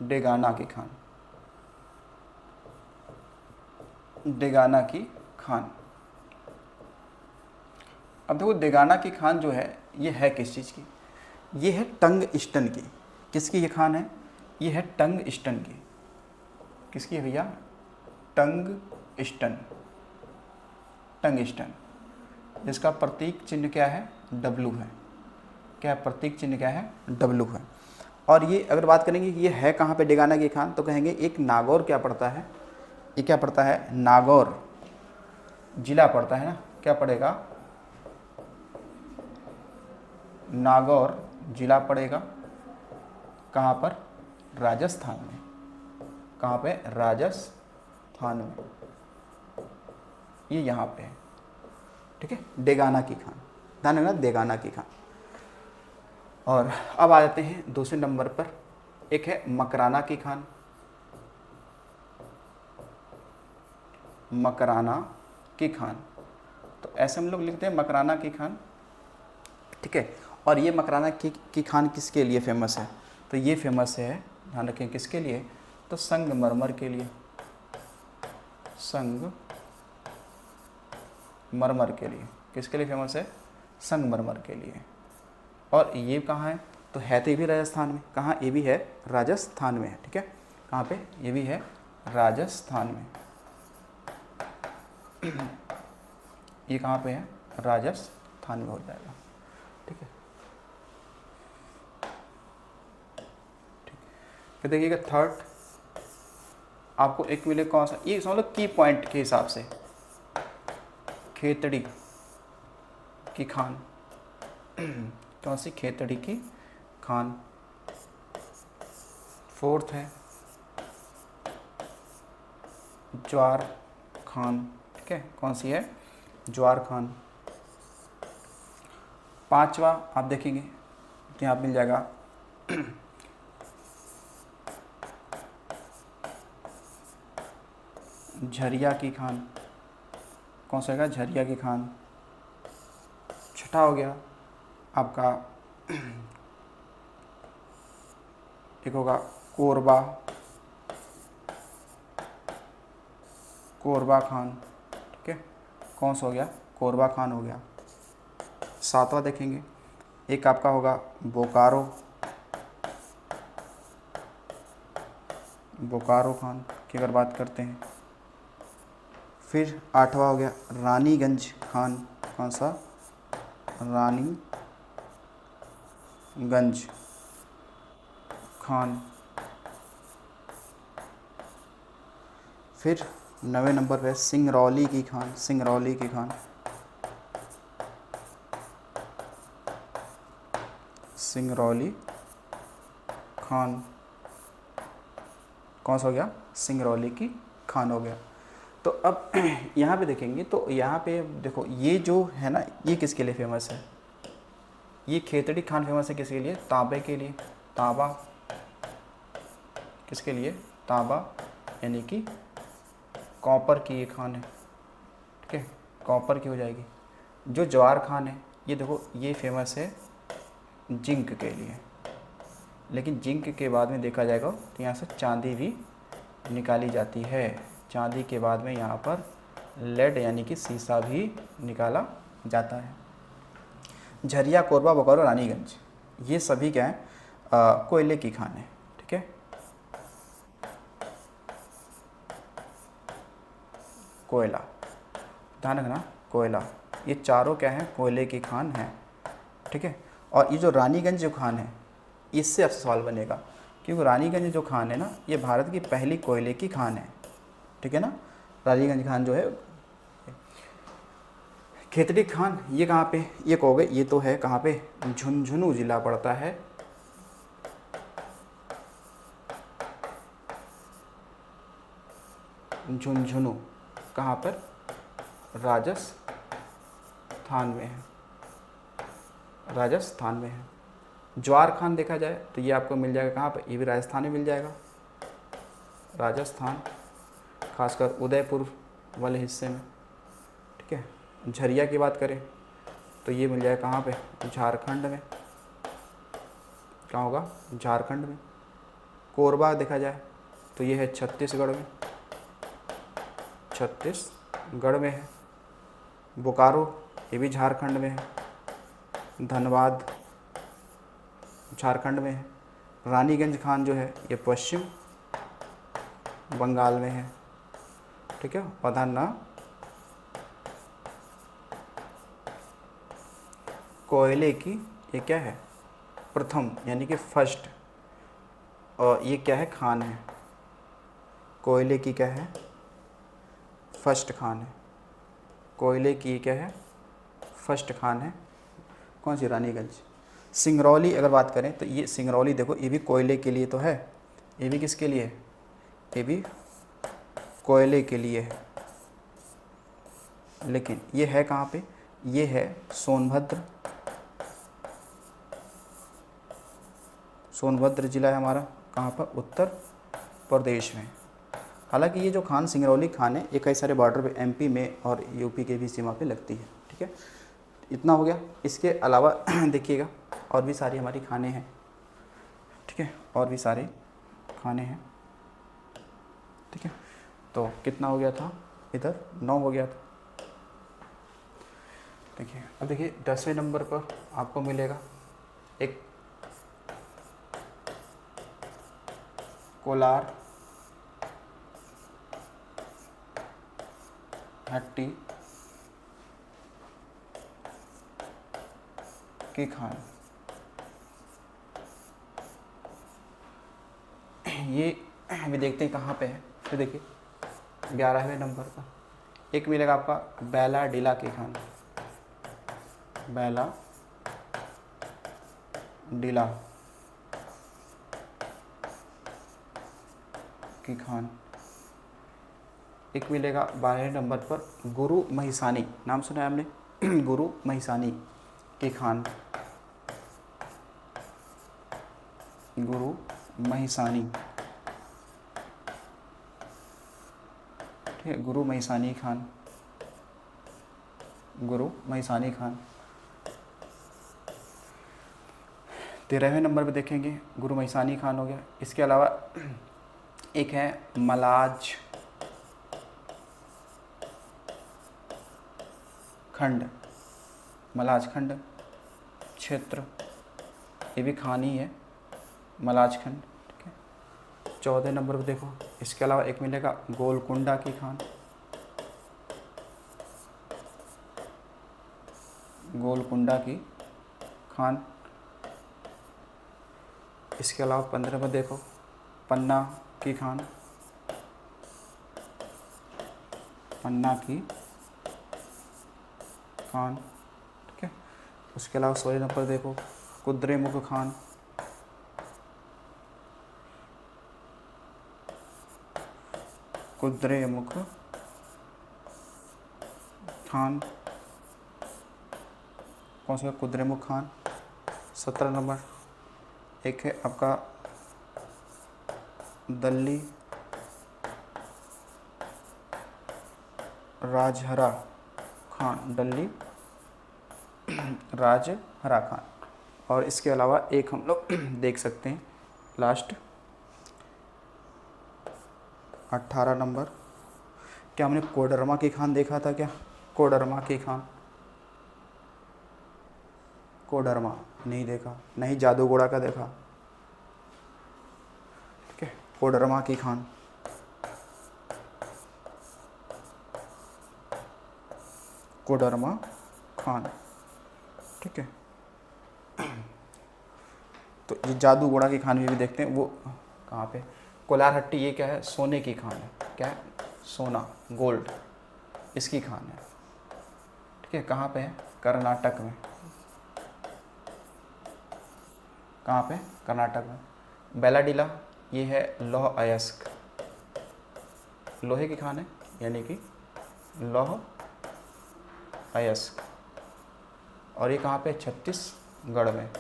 A: देगाना की खान, देगाना की खान। अब देखो देगाना की खान जो है ये है किस चीज़ की, ये है टंगस्टन की। किसकी ये खान है, ये है टंगस्टन की। किसकी है भैया, टंगस्टन, टंगस्टन, जिसका प्रतीक चिन्ह क्या है, डब्लू है। क्या प्रतीक चिन्ह क्या है, डब्लू है। और ये अगर बात करेंगे कि ये है कहाँ पे देगाना की खान, तो कहेंगे एक नागौर क्या पड़ता है, ये क्या पड़ता है, नागौर जिला पड़ता है ना, क्या पड़ेगा, नागौर जिला पड़ेगा। कहाँ पर, राजस्थान में। कहाँ पे, राजस्थान में, ये यहाँ पे है, ठीक है, देगाना की खान, ध्यान रखना, देगाना की खान। और अब आ जाते हैं दूसरे नंबर पर, एक है मकराना की खान, मकराना की खान। तो ऐसे हम लोग लिखते हैं मकराना की खान, ठीक है। और ये मकराना की खान किसके लिए फेमस है, तो ये फेमस है, ध्यान रखें, किसके लिए, तो संगमरमर के लिए, संगमरमर के लिए। किसके लिए फेमस है, संगमरमर के लिए। और ये कहाँ है, तो है तो ये भी राजस्थान में, कहाँ, ये भी है राजस्थान में है, ठीक है, कहाँ पे, ये भी है राजस्थान में। ये कहाँ पे है, राजस्थान में हो जाएगा, ठीक है। फिर देखिएगा थर्ड, आपको एक मिले कौन सा, ये समझ लो की पॉइंट के हिसाब से, खेतड़ी की खान। कौन सी, खेतड़ी की खान। फोर्थ है ज्वार खान, ठीक है, कौन सी है, ज्वार खान। पांचवा आप देखेंगे कि यहाँ मिल जाएगा झरिया की खान। कौन सा होगा, झरिया की खान। छठा हो गया आपका एक होगा कोरबा, कोरबा खान, ठीक है, कौन सा हो गया, कोरबा खान हो गया। सातवां देखेंगे, एक आपका होगा बोकारो, बोकारो खान की अगर बात करते हैं। फिर आठवां हो गया रानीगंज खान। कौन सा, रानीगंज खान। फिर 9वें नंबर पे सिंगरौली की खान, सिंगरौली की खान, सिंगरौली खान। कौन सा हो गया, सिंगरौली की खान हो गया। तो अब यहाँ पे देखेंगे तो यहाँ पे देखो ये जो है ना, ये किसके लिए फेमस है, ये खेतड़ी खान फेमस है किसके लिए, तांबे के लिए, तांबा, किसके लिए, तांबा, यानी कि कॉपर की ये खान है, ठीक है, कॉपर की हो जाएगी। जो ज्वार खान है, ये देखो ये फेमस है जिंक के लिए, लेकिन जिंक के बाद में देखा जाएगा तो यहाँ से चांदी भी निकाली जाती है। चांदी के बाद में यहाँ पर लेड यानी कि सीसा भी निकाला जाता है। झरिया, कोरबा, बोकारो, रानीगंज, ये सभी क्या है, कोयले की खान है, ठीक है, कोयला, ध्यान रखना, कोयला, ये चारों क्या है, कोयले की खान है, ठीक है। और ये जो रानीगंज जो खान है, इससे आपसे सवाल बनेगा, क्योंकि रानीगंज जो खान है ना, ये भारत की पहली कोयले की खान है, ठीक है ना। रानीगंज खान जो है, खेतड़ी खान ये कहाँ पे, ये कहोगे ये तो है कहाँ पे, झुंझुनू जिला पड़ता है, झुंझुनू, कहाँ पर, राजस्थान में है, राजस्थान में है, ज्वार खान देखा जाए तो ये आपको मिल जाएगा कहाँ पर, ये भी राजस्थान में मिल जाएगा, राजस्थान, खासकर उदयपुर वाले हिस्से में, ठीक है। झरिया की बात करें तो ये मिल जाएगा कहाँ पे, झारखंड में, कहाँ होगा, झारखंड में। कोरबा देखा जाए तो ये है छत्तीसगढ़ में, छत्तीसगढ़ में है। बोकारो ये भी झारखंड में है। धनबाद झारखंड में है। रानीगंज खान जो है ये पश्चिम बंगाल में है, ठीक है। पधाना कोयले की ये क्या है, प्रथम यानी कि फर्स्ट, और ये क्या है, खान है, कोयले की क्या है, फर्स्ट खान है, कोयले की क्या है, फर्स्ट खान है। कौन सी, रानीगंज। सिंगरौली अगर बात करें तो ये सिंगरौली देखो, ये भी कोयले के लिए तो है, ये भी किसके लिए है, ये भी कोयले के लिए है, लेकिन ये है कहाँ पे, ये है सोनभद्र, सोनभद्र जिला है हमारा, कहाँ पर, उत्तर प्रदेश में। हालांकि ये जो खान सिंगरौली खान है ये कई सारे बॉर्डर पे एमपी में और यूपी के भी सीमा पे लगती है, ठीक है। इतना हो गया। इसके अलावा देखिएगा और भी सारी हमारी खाने हैं, ठीक है, और भी सारे खाने हैं, ठीक है। तो कितना हो गया था, इधर 9 हो गया था। देखिए अब देखिए 10वें नंबर पर आपको मिलेगा एक कोलार हट्टी की खान। ये अभी देखते हैं कहाँ पे है। फिर देखिए 11वें नंबर का एक मिलेगा आपका बैला डीला की खान, बैला डीला की खान। एक मिलेगा 12वें नंबर पर गुरु महिसानी, नाम सुना है हमने गुरु महिसानी की खान, गुरु महिसानी, ठीक है, गुरु महिसानी खान, गुरु महिसानी खान। 13वें नंबर पे देखेंगे गुरु महिसानी खान हो गया। इसके अलावा एक है मलाज खंड, मलाज खंड क्षेत्र, ये भी खान ही है, मलाज खंड, ठीक है। 14 नंबर पर देखो, इसके अलावा एक मिलेगा गोलकुंडा की खान, गोलकुंडा की खान। इसके अलावा 15 में देखो पन्ना की खान, पन्ना की खान, ठीक है। उसके अलावा 16 नंबर देखो कुद्रेमुख खान, कुद्रेमुख खान, कौन सा, कुद्रेमुख खान। 17 नंबर एक है आपका दल्ली राजहरा खान, दल्ली राजहरा खान। और इसके अलावा एक हम लोग देख सकते हैं लास्ट 18 नंबर, क्या हमने कोडरमा की खान देखा था क्या, कोडरमा की खान, कोडरमा नहीं देखा, नहीं जादूगोड़ा का देखा, ठीक है, कोडरमा की खान, कोडरमा खान, ठीक है। तो ये जादूगोड़ा की खान भी देखते हैं, वो कहाँ पे, कोलार हट्टी, ये क्या है, सोने की खान है, क्या है, सोना, गोल्ड, इसकी खान है, ठीक है। कहाँ पे है, कर्नाटक में, कहाँ पे, कर्नाटक में। बेलाडीला ये है लौह अयस्क, लोहे की खान है, यानी कि लौह अयस्क। और ये कहाँ पे, छत्तीसगढ़ में,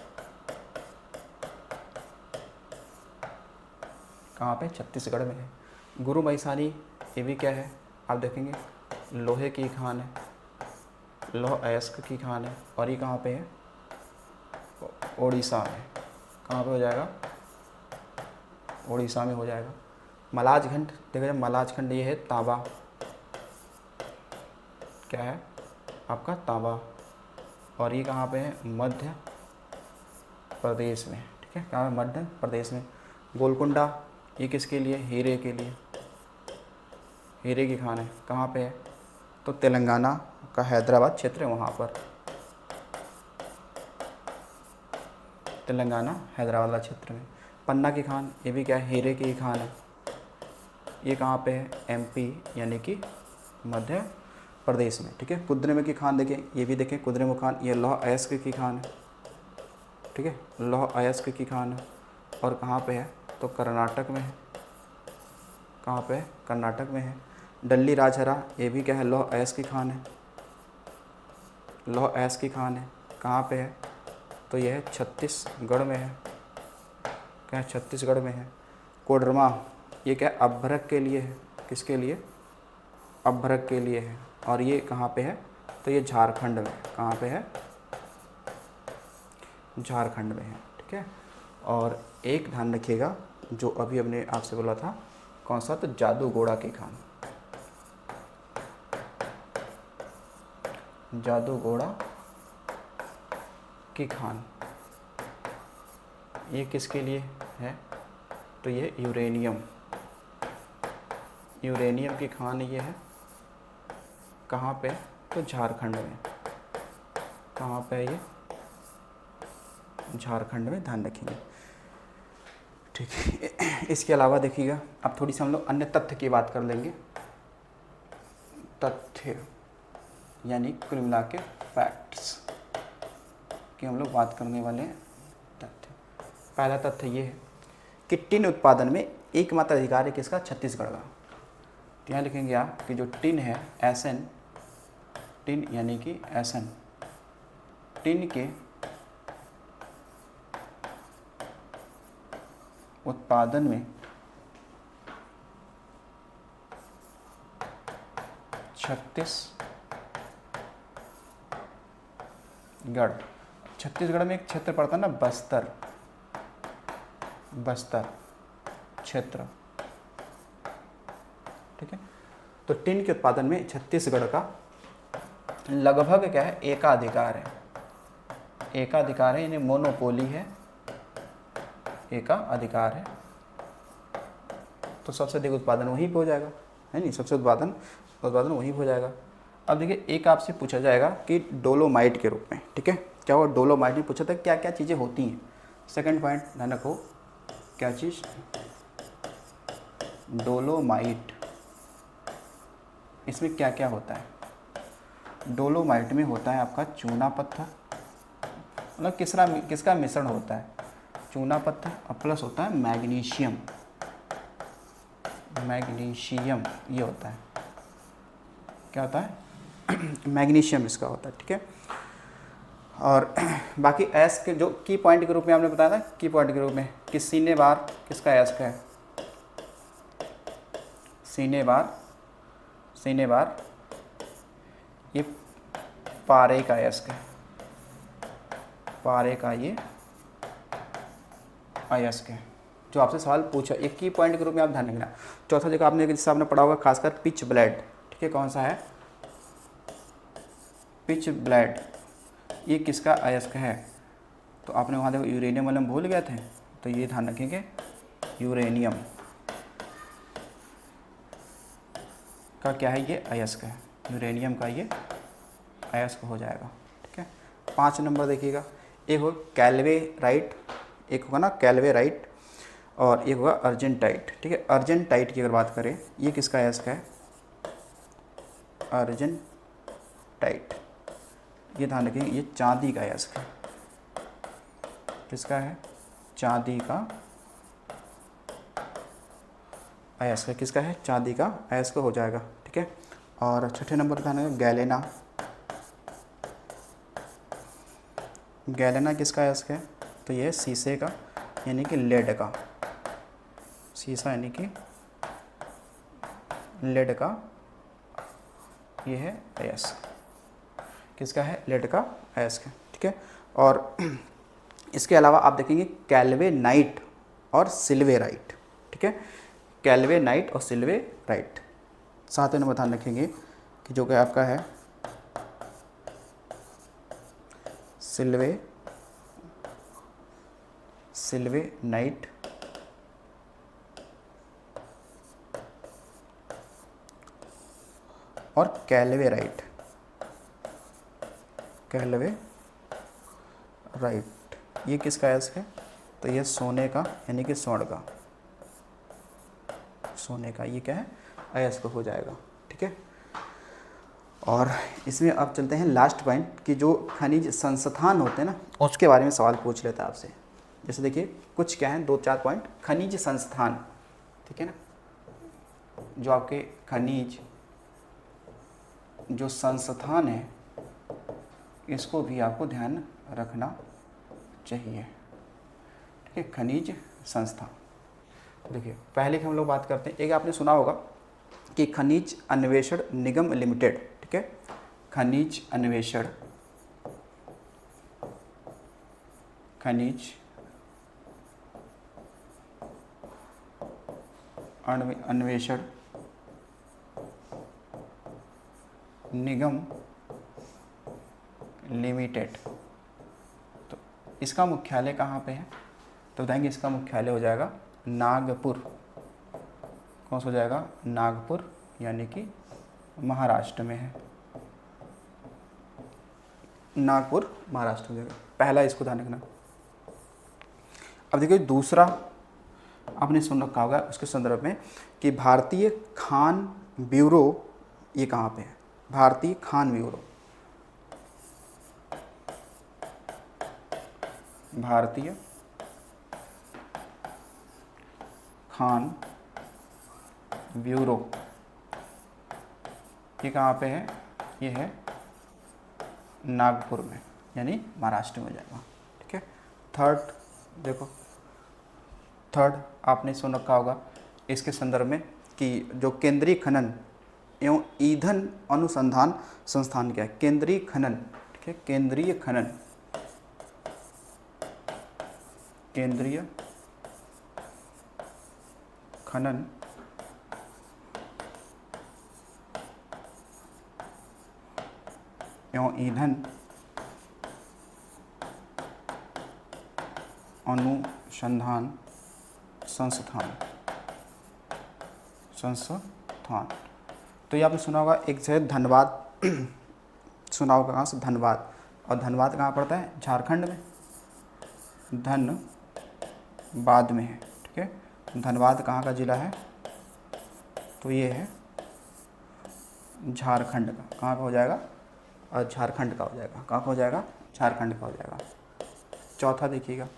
A: कहाँ पे, छत्तीसगढ़ में है। गुरु महिसानी ये भी क्या है, आप देखेंगे लोहे की खान है, लौह अयस्क की खान है, और ये कहाँ पे है, उड़ीसा में। कहाँ पे हो जाएगा, उड़ीसा में हो जाएगा। मलाजखंड देखा जाए, मलाजखंड ये है तांबा, क्या है आपका, तांबा। और ये कहाँ पे है, मध्य प्रदेश में, ठीक है, कहाँ है, मध्य प्रदेश में। गोलकुंडा ये किसके लिए, हीरे के लिए, हीरे की खान है। कहाँ पे है, तो तेलंगाना का हैदराबाद क्षेत्र है वहाँ पर, तेलंगाना हैदराबाद वाला क्षेत्र में। पन्ना की खान ये भी क्या है, हीरे की खान है। ये कहाँ पे है, एमपी यानी कि मध्य प्रदेश में, ठीक है। कुद्रेमुख की खान देखें, ये भी देखें कुद्रेमुख खान, ये लौह अयस्क की खान है, ठीक है, लौह अयस्क की खान है। और कहाँ पे है, तो कर्नाटक में है। कहाँ पे है, कर्नाटक में है। डल्ली राजहरा ये भी क्या है, लौह अयस्क की खान है, लौह अयस्क की खान है। कहाँ पे है, तो यह है छत्तीसगढ़ में है, क्या है, छत्तीसगढ़ में है। कोडरमा ये क्या है, अभ्रक के लिए है, किसके लिए, अभ्रक के लिए है। और ये कहाँ पे है, तो ये झारखंड में, कहाँ पे है, झारखंड में है, ठीक है। और एक ध्यान रखिएगा, जो अभी हमने आपसे बोला था, कौन सा, तो जादूगोड़ा की खान, जादूगोड़ा की खान, ये किसके लिए है, तो ये यूरेनियम, यूरेनियम की खान ये है। कहाँ पे, तो झारखंड में। कहाँ पे है ये, झारखंड में, ध्यान रखेंगे, ठीक है। इसके अलावा देखिएगा, अब थोड़ी सी हम लोग अन्य तथ्य की बात कर लेंगे। तथ्य यानी कुल मिला के फैक्ट्स की हम लोग बात करने वाले हैं। तथ्य, पहला तथ्य ये है कि टिन उत्पादन में एकमात्र अधिकार है किसका, छत्तीसगढ़ का। तो यहाँ लिखेंगे आप कि जो टिन है, एसएन, टिन यानी कि एसएन, टिन के उत्पादन में छत्तीसगढ़ में एक क्षेत्र पड़ता है ना, बस्तर, बस्तर क्षेत्र, ठीक है। तो टिन के उत्पादन में छत्तीसगढ़ का लगभग क्या है, एकाधिकार है, एकाधिकार है, यानी मोनोपोली है, एकाधिकार है। तो सबसे अधिक उत्पादन वहीं पे हो जाएगा, है नहीं, सबसे उत्पादन वहीं पे हो जाएगा। अब देखिए, एक आपसे पूछा जाएगा कि डोलोमाइट के रूप में, ठीक है, क्या हुआ, डोलोमाइट में पूछा था क्या क्या चीज़ें होती हैं। सेकंड पॉइंट ध्यान रखो, क्या चीज़, डोलोमाइट, इसमें क्या क्या होता है। डोलोमाइट में होता है आपका चूना पत्थर, मतलब किसका मिश्रण होता है, चूना पत्थर, और प्लस होता है मैग्नीशियम, मैग्नीशियम ये होता है, क्या होता है, मैग्नीशियम इसका होता है, ठीक है। और बाकी एस्क के जो की पॉइंट के रूप में आपने बताया था, की पॉइंट के रूप में कि सीने बार किसका एस्क है, सीने बार ये पारे का एस्क है, पारे का ये अयस्क है, जो आपसे सवाल पूछा, एक की पॉइंट के रूप में आप ध्यान रखना। चौथा जगह आपने जिससे आपने पढ़ा होगा खासकर पिच ब्लेड, ठीक है, कौन सा है, पिच ब्लेड, ये किसका अयस्क है, तो आपने वहाँ देखो यूरेनियम वाले भूल गए थे, तो ये ध्यान रखेंगे, यूरेनियम का क्या है, ये अयस्क है, यूरेनियम का ये अयस्क हो जाएगा, ठीक है। 5 नंबर देखिएगा, एक होगा कैल्वेराइट, एक होगा ना कैल्वेराइट, और एक होगा अर्जेंटाइट, ठीक है। अर्जेंटाइट की अगर बात करें, ये किसका अयस्क है, अर्जेंटाइट, ये ध्यान रखेंगे, ये चांदी का अयस्क है, किसका है, चांदी का अयस्क है, किसका है, चांदी का अयस्क हो जाएगा, ठीक है। और छठे नंबर ध्यान रखेंगे गैलेना, गैलेना किसका अयस्क है, तो ये शीशे का यानी कि लेड का, सीसा यानी कि लेड का, ये है अयस्क, किसका है, लेड का अयस्क है, ठीक है। और इसके अलावा आप देखेंगे कैल्वेनाइट और सिल्वेराइट, ठीक है, कैल्वेनाइट और सिल्वेराइट। साथ में ध्यान रखेंगे कि जो कि आपका है सिल्वेनाइट और कैल्वेराइट, ये किसका अयस्क है, तो ये सोने का यानी कि स्वर्ण का, सोने का ये क्या है, अयस्क हो जाएगा, ठीक है। और इसमें अब चलते हैं लास्ट पॉइंट कि जो खनिज संस्थान होते हैं ना, उसके बारे में सवाल पूछ लेता है आपसे। जैसे देखिए कुछ क्या है, 2-4 पॉइंट, खनिज संस्थान, ठीक है ना, जो आपके खनिज जो संस्थान है इसको भी आपको ध्यान रखना चाहिए, ठीक है, खनिज संस्थान। देखिए पहले की हम लोग बात करते हैं, एक आपने सुना होगा कि खनिज अन्वेषण निगम लिमिटेड, ठीक है, खनिज अन्वेषण निगम लिमिटेड, तो इसका मुख्यालय कहाँ पे है, तो बताएंगे इसका मुख्यालय हो जाएगा नागपुर। कौन सा हो जाएगा, नागपुर, यानी कि महाराष्ट्र में है, नागपुर महाराष्ट्र में, पहला इसको ध्यान रखना। अब देखिए दूसरा आपने सुन रखा होगा उसके संदर्भ में कि भारतीय खान ब्यूरो, ये कहाँ पे है, भारतीय खान ब्यूरो, भारतीय खान ब्यूरो, ये कहाँ पे है, ये है नागपुर में, यानी महाराष्ट्र में जाएगा, ठीक है। थर्ड देखो, थर्ड आपने सुन रखा होगा इसके संदर्भ में कि जो केंद्रीय खनन एवं ईंधन अनुसंधान संस्थान क्या है, केंद्रीय खनन, ठीक है, केंद्रीय खनन एवं ईंधन अनुसंधान संस्थान। तो ये आपने सुना होगा एक है धनबाद सुना होगा, कहाँ से, धनबाद, और धनबाद कहाँ पड़ता है, झारखंड में, धनबाद में है, ठीक है। धनबाद कहाँ का जिला है, तो ये है झारखंड का, कहाँ का हो जाएगा, और झारखंड का हो जाएगा, कहाँ का हो जाएगा, झारखंड का हो जाएगा। चौथा देखिएगा,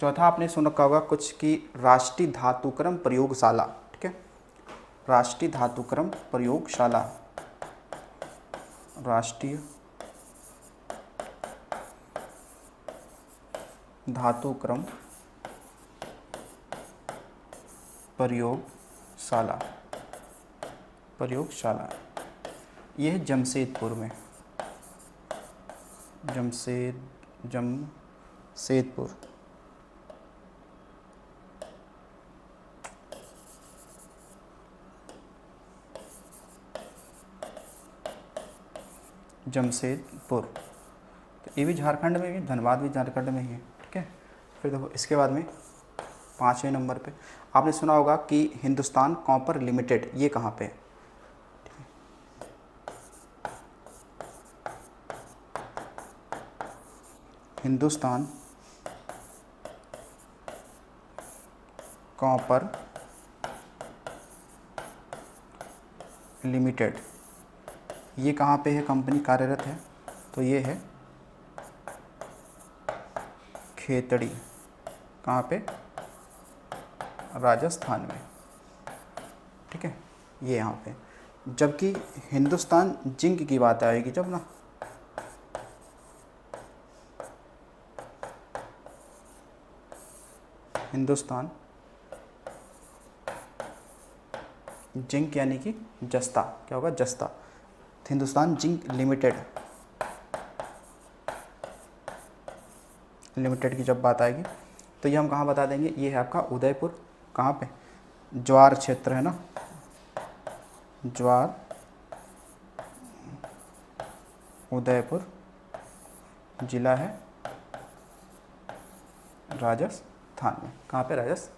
A: चौथा आपने सुन रखा होगा कुछ कि राष्ट्रीय धातुक्रम प्रयोगशाला, ठीक है, राष्ट्रीय धातुक्रम प्रयोगशाला, राष्ट्रीय धातुक्रम प्रयोगशाला, ये है जमशेदपुर में, जमशेदपुर, जमशेदपुर, तो ये भी झारखंड में ही, धनबाद भी झारखंड में ही है, ठीक है। फिर देखो इसके बाद में 5वें नंबर पे आपने सुना होगा कि हिंदुस्तान कॉपर लिमिटेड, ये कहाँ पे है, हिंदुस्तान कॉपर लिमिटेड, ये कहाँ पे है कंपनी कार्यरत है, तो ये है खेतड़ी, कहाँ पे, राजस्थान में, ठीक है, ये यहाँ पे। जबकि हिंदुस्तान जिंक की बात आएगी जब ना, हिंदुस्तान जिंक यानी कि जस्ता, क्या होगा, जस्ता। हिंदुस्तान जिंक लिमिटेड की जब बात आएगी तो ये हम कहाँ बता देंगे, ये है आपका उदयपुर, कहाँ पे, ज्वार क्षेत्र है ना, ज्वार, उदयपुर जिला है राजस्थान में, कहाँ पे, राजस्थान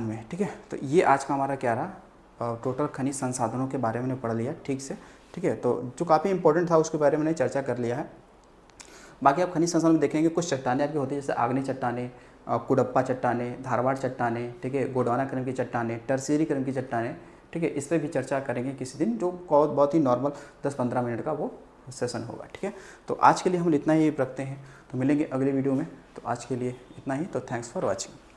A: में। ठीक है, तो ये आज का हमारा क्या रहा, टोटल खनिज संसाधनों के बारे में पढ़ लिया ठीक से। ठीक है, तो जो काफ़ी इंपॉर्टेंट था उसके बारे में चर्चा कर लिया है। बाकी आप खनिज संसाधन में देखेंगे कुछ चट्टानें आपकी होती है, जैसे आग्नेय चट्टानें, कुडप्पा चट्टानें, धारवाड़ चट्टानें, ठीक है, गोंडवाना क्रम की चट्टानें, टर्शियरी क्रम की चट्टानें। ठीक है, इस पर भी चर्चा करेंगे किसी दिन, जो बहुत ही नॉर्मल 10-15 मिनट का वो सेशन होगा। ठीक है, तो आज के लिए हम इतना ही रखते हैं, तो मिलेंगे अगले वीडियो में। तो आज के लिए इतना ही, तो थैंक्स फॉर वॉचिंग।